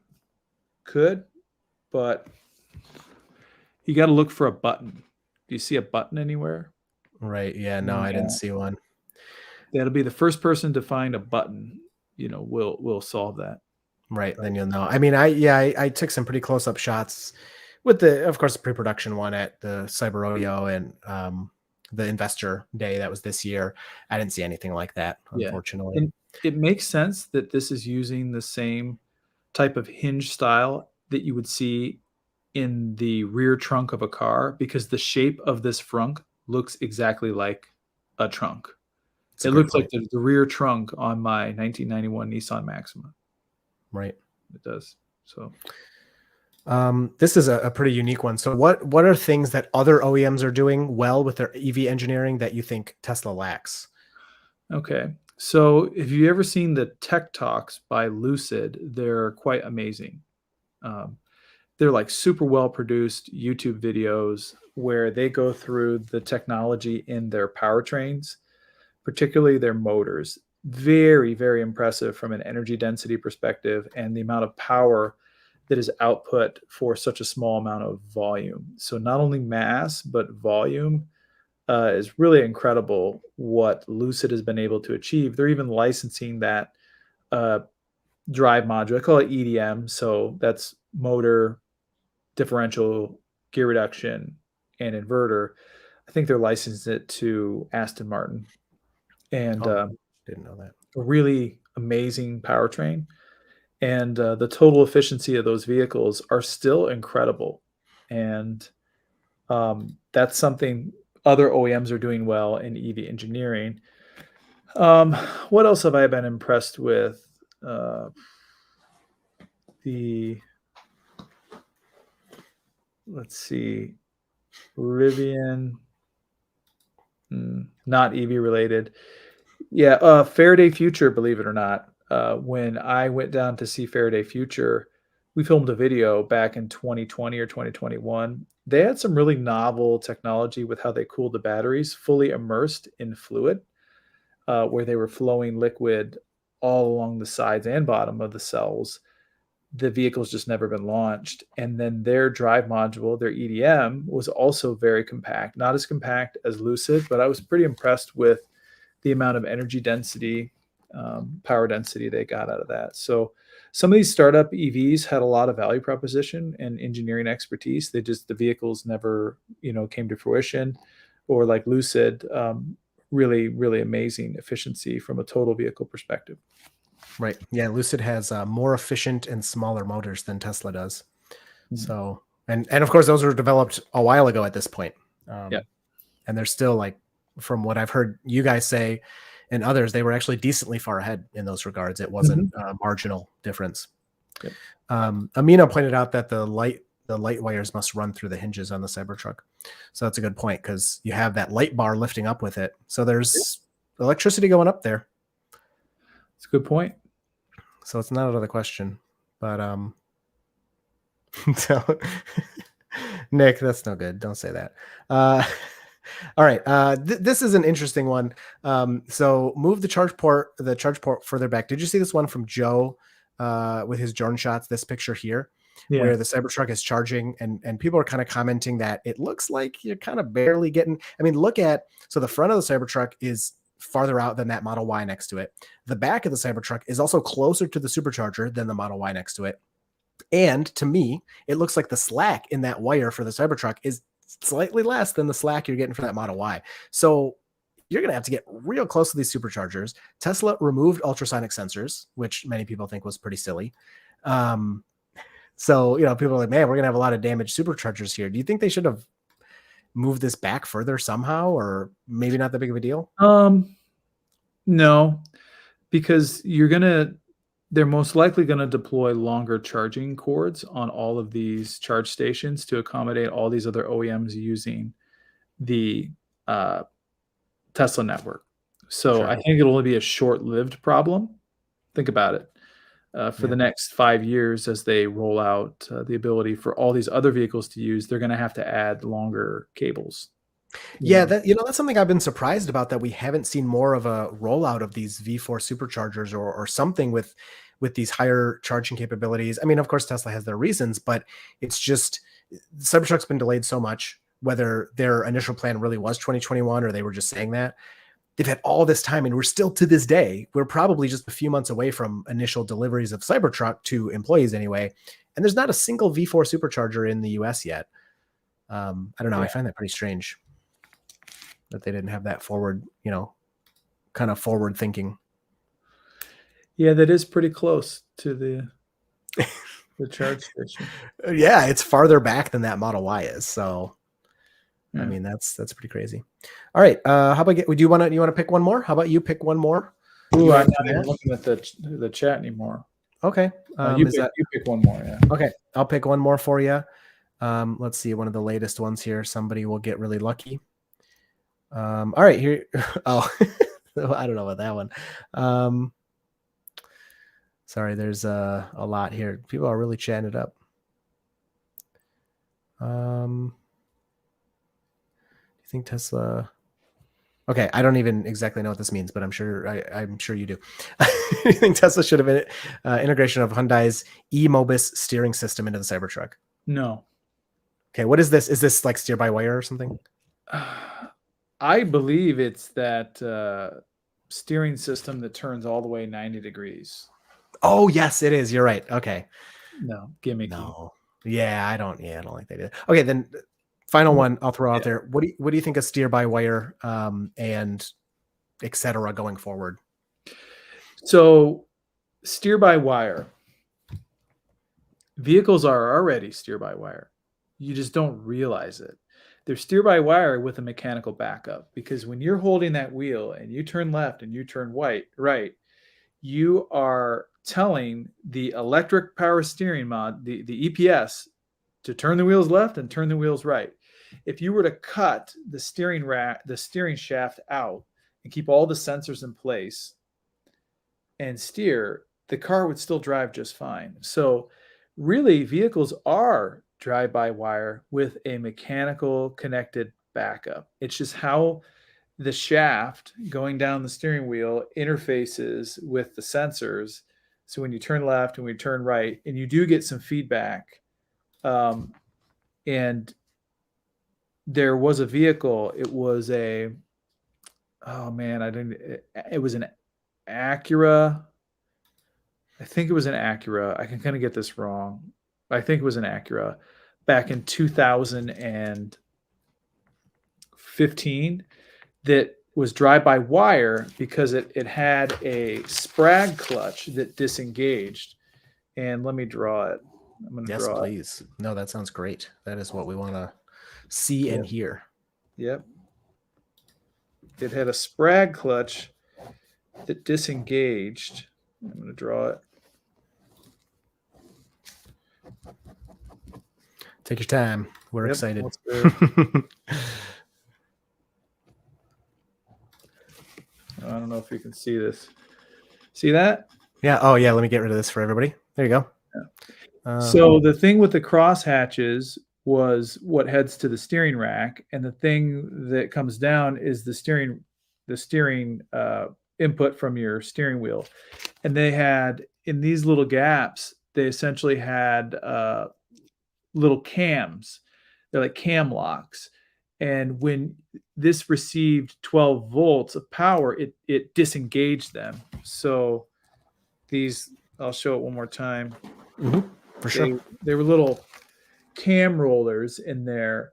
[SPEAKER 2] but you got to look for a button. Do you see a button anywhere?
[SPEAKER 1] Right. Yeah. No, I didn't see one.
[SPEAKER 2] That'll be the first person to find a button. Will solve that.
[SPEAKER 1] Right. Then you'll know. I mean, I took some pretty close up shots with of course, the pre-production one at the Cyber Rodeo and the Investor Day that was this year. I didn't see anything like that, unfortunately.
[SPEAKER 2] And it makes sense that this is using the same type of hinge style that you would see in the rear trunk of a car, because the shape of this frunk looks exactly like a trunk. It looks like the rear trunk on my 1991 Nissan Maxima.
[SPEAKER 1] Right.
[SPEAKER 2] It does. So
[SPEAKER 1] this is a pretty unique one. So what are things that other OEMs are doing well with their EV engineering that you think Tesla lacks?
[SPEAKER 2] Okay. So if you've ever seen the Tech Talks by Lucid, they're quite amazing. They're like super well produced YouTube videos where they go through the technology in their powertrains, particularly their motors. Very, very impressive from an energy density perspective and the amount of power that is output for such a small amount of volume. So not only mass, but volume is really incredible what Lucid has been able to achieve. They're even licensing that drive module. I call it EDM. So that's motor, differential, gear reduction, and inverter. I think they're licensing it to Aston Martin. And
[SPEAKER 1] didn't know that.
[SPEAKER 2] A really amazing powertrain. And the total efficiency of those vehicles are still incredible. And that's something other OEMs are doing well in EV engineering. What else have I been impressed with? Let's see, Rivian, not EV related. Yeah, Faraday Future, believe it or not. When I went down to see Faraday Future, we filmed a video back in 2020 or 2021. They had some really novel technology with how they cooled the batteries, fully immersed in fluid, where they were flowing liquid all along the sides and bottom of the cells. The vehicle's just never been launched. And then their drive module, their EDM, was also very compact. Not as compact as Lucid, but I was pretty impressed with the amount of energy density, power density they got out of that. So some of these startup EVs had a lot of value proposition and engineering expertise. The vehicles never, came to fruition. Or like Lucid, really, really amazing efficiency from a total vehicle perspective.
[SPEAKER 1] Right. Yeah. Lucid has more efficient and smaller motors than Tesla does. So, and of course, those were developed a while ago at this point.
[SPEAKER 2] Yeah.
[SPEAKER 1] And they're still, like, from what I've heard you guys say and others, they were actually decently far ahead in those regards. It wasn't a marginal difference.
[SPEAKER 2] Yep.
[SPEAKER 1] Amina pointed out that the light wires must run through the hinges on the Cybertruck. So that's a good point, because you have that light bar lifting up with it. So there's electricity going up there.
[SPEAKER 2] It's a good point.
[SPEAKER 1] So it's not out of the question. But so Nick, that's no good. Don't say that. All right. This is an interesting one. So move the charge port further back. Did you see this one from Joe with his drone shots? This picture here, where the Cybertruck is charging, and people are kind of commenting that it looks like you're kind of barely getting. I mean, so the front of the Cybertruck is farther out than that Model Y next to it. The back of the Cybertruck is also closer to the supercharger than the Model Y next to it. And to me, it looks like the slack in that wire for the Cybertruck is slightly less than the slack you're getting for that Model Y. So you're going to have to get real close to these superchargers. Tesla removed ultrasonic sensors, which many people think was pretty silly. So, people are like, man, we're going to have a lot of damaged superchargers here. Do you think they should have moved this back further somehow, or maybe not that big of a deal?
[SPEAKER 2] No, because they're most likely going to deploy longer charging cords on all of these charge stations to accommodate all these other OEMs using the Tesla network. So
[SPEAKER 1] Sure.
[SPEAKER 2] I think it'll only be a short-lived problem. Think about it. For the next 5 years, as they roll out the ability for all these other vehicles to use, they're going to have to add longer cables.
[SPEAKER 1] Yeah, that's something I've been surprised about, that we haven't seen more of a rollout of these V4 superchargers or something with these higher charging capabilities. I mean, of course, Tesla has their reasons, but it's just Cybertruck's been delayed so much, whether their initial plan really was 2021 or they were just saying that. They've had all this time, and we're still, to this day, we're probably just a few months away from initial deliveries of Cybertruck to employees anyway. And there's not a single V4 supercharger in the US yet. I don't know. I find that pretty strange that they didn't have that forward, kind of forward thinking.
[SPEAKER 2] Yeah, that is pretty close to the charge station.
[SPEAKER 1] Yeah, it's farther back than that Model Y is. So, I mean, that's pretty crazy. All right, how about do you want to pick one more? How about you pick one more?
[SPEAKER 2] Ooh, I'm not even looking at the chat anymore.
[SPEAKER 1] Okay,
[SPEAKER 2] you pick one more. Yeah.
[SPEAKER 1] Okay, I'll pick one more for you. Let's see, one of the latest ones here. Somebody will get really lucky. All right, here. Oh, I don't know about that one. Sorry, there's a lot here. People are really chatting it up. Do you think Tesla? Okay, I don't even exactly know what this means, but I'm sure you do. You think Tesla should have been integration of Hyundai's eMobis steering system into the Cybertruck?
[SPEAKER 2] No.
[SPEAKER 1] Okay, what is this? Is this like steer by wire or something?
[SPEAKER 2] I believe it's that steering system that turns all the way 90 degrees.
[SPEAKER 1] Oh, yes, it is. You're right. Okay.
[SPEAKER 2] No, gimmicky.
[SPEAKER 1] No. Yeah, I don't like that either. Okay, then final one I'll throw out there. What do you think of steer by wire and et cetera going forward?
[SPEAKER 2] So steer by wire. Vehicles are already steer by wire. You just don't realize it. They're steer by wire with a mechanical backup, because when you're holding that wheel and you turn left and you turn right, you are telling the electric power steering mod, the EPS, to turn the wheels left and turn the wheels right. If you were to cut the steering shaft out and keep all the sensors in place and steer, the car would still drive just fine. So really, vehicles are drive-by-wire with a mechanical connected backup. It's just how the shaft going down the steering wheel interfaces with the sensors. So when you turn left and we turn right, and you do get some feedback. And there was a vehicle. It was it was an Acura. I think it was an Acura. I can kind of get this wrong. I think it was an Acura back in 2015 that was drive-by-wire because it had a sprag clutch that disengaged. And let me draw it. I'm going to
[SPEAKER 1] Yes,
[SPEAKER 2] draw it.
[SPEAKER 1] please. No, that sounds great. That is what we want to see and hear.
[SPEAKER 2] Yep. It had a sprag clutch that disengaged. I'm going to draw it.
[SPEAKER 1] Take your time. We're excited.
[SPEAKER 2] I don't know if you can see this. See that?
[SPEAKER 1] Yeah. Oh, yeah. Let me get rid of this for everybody. There you go.
[SPEAKER 2] Yeah. So the thing with the cross hatches was what heads to the steering rack, and the thing that comes down is the steering input from your steering wheel. And they had, in these little gaps, they essentially had little cams. They're like cam locks. And when this received 12 volts of power, it disengaged them. So these, I'll show it one more time.
[SPEAKER 1] For sure.
[SPEAKER 2] They were little cam rollers in there.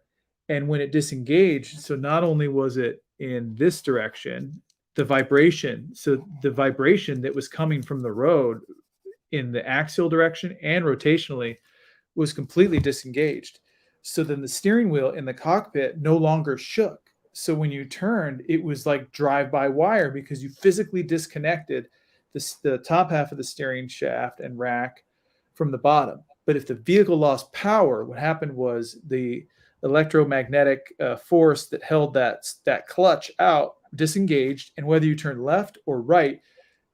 [SPEAKER 2] And when it disengaged, so not only was it in this direction, the vibration that was coming from the road in the axial direction and rotationally was completely disengaged. So then the steering wheel in the cockpit no longer shook. So when you turned, it was like drive-by-wire because you physically disconnected the top half of the steering shaft and rack from the bottom. But if the vehicle lost power, what happened was the electromagnetic force that held that clutch out disengaged, and whether you turned left or right,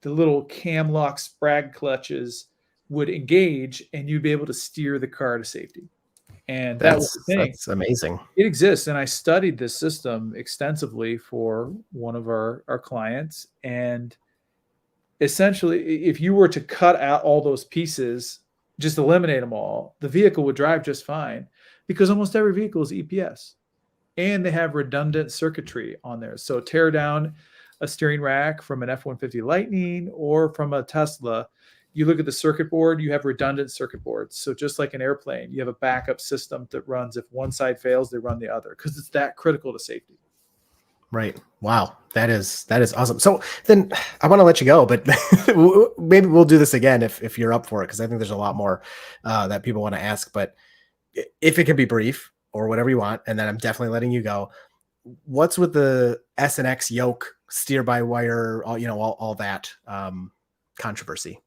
[SPEAKER 2] the little cam lock sprag clutches would engage, and you'd be able to steer the car to safety. And that was the thing.
[SPEAKER 1] That's amazing.
[SPEAKER 2] It exists, and I studied this system extensively for one of our clients. And essentially, if you were to cut out all those pieces, just eliminate them all, the vehicle would drive just fine, because almost every vehicle is EPS, and they have redundant circuitry on there. So tear down a steering rack from an F-150 Lightning or from a Tesla, you look at the circuit board, you have redundant circuit boards. So just like an airplane, you have a backup system that runs, if one side fails, they run the other, because it's that critical to safety.
[SPEAKER 1] Right. Wow. That is awesome. So then I want to let you go, but maybe we'll do this again if you're up for it, because I think there's a lot more that people want to ask. But if it can be brief or whatever you want, and then I'm definitely letting you go. What's with the S and X yoke, steer by wire, all that controversy?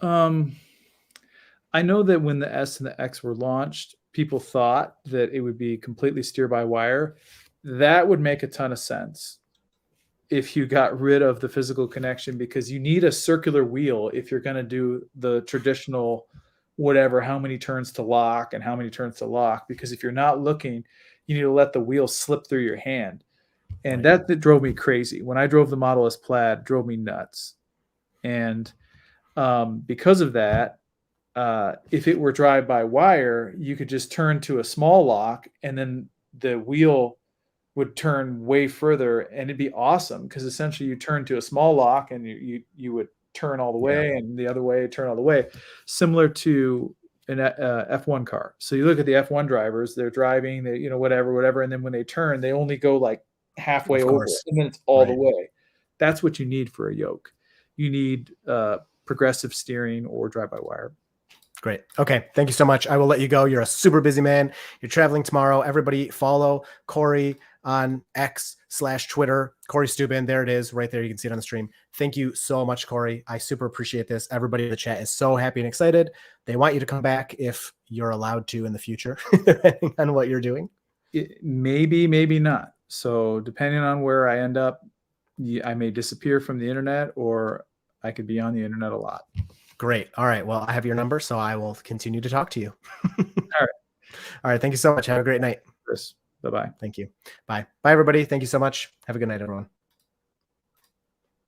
[SPEAKER 2] I know that when the S and the X were launched, people thought that it would be completely steer by wire. That would make a ton of sense if you got rid of the physical connection, because you need a circular wheel if you're going to do the traditional whatever, how many turns to lock and how many turns to lock, because if you're not looking, you need to let the wheel slip through your hand. And that drove me crazy. When I drove the Model S Plaid, it drove me nuts. And because of that, if it were drive-by-wire, you could just turn to a small lock, and then the wheel would turn way further, and it'd be awesome, because essentially you turn to a small lock and you would turn all the way, and the other way, turn all the way, similar to an F1 car. So you look at the F1 drivers, they're driving, whatever, and then when they turn, they only go like halfway over, and then it's all the way. That's what you need for a yoke. You need progressive steering or drive-by-wire.
[SPEAKER 1] Great. Okay. Thank you so much. I will let you go. You're a super busy man. You're traveling tomorrow. Everybody follow Cory on X/Twitter, Cory Steuben. There it is right there. You can see it on the stream. Thank you so much, Cory. I super appreciate this. Everybody in the chat is so happy and excited. They want you to come back if you're allowed to in the future, depending on what you're doing.
[SPEAKER 2] Maybe, maybe not. So depending on where I end up, I may disappear from the internet, or I could be on the internet a lot.
[SPEAKER 1] Great. All right. Well, I have your number, so I will continue to talk to you.
[SPEAKER 2] All right.
[SPEAKER 1] All right. Thank you so much. Have a great night.
[SPEAKER 2] Chris. Bye-bye.
[SPEAKER 1] Thank you. Bye. Bye, everybody. Thank you so much. Have a good night, everyone.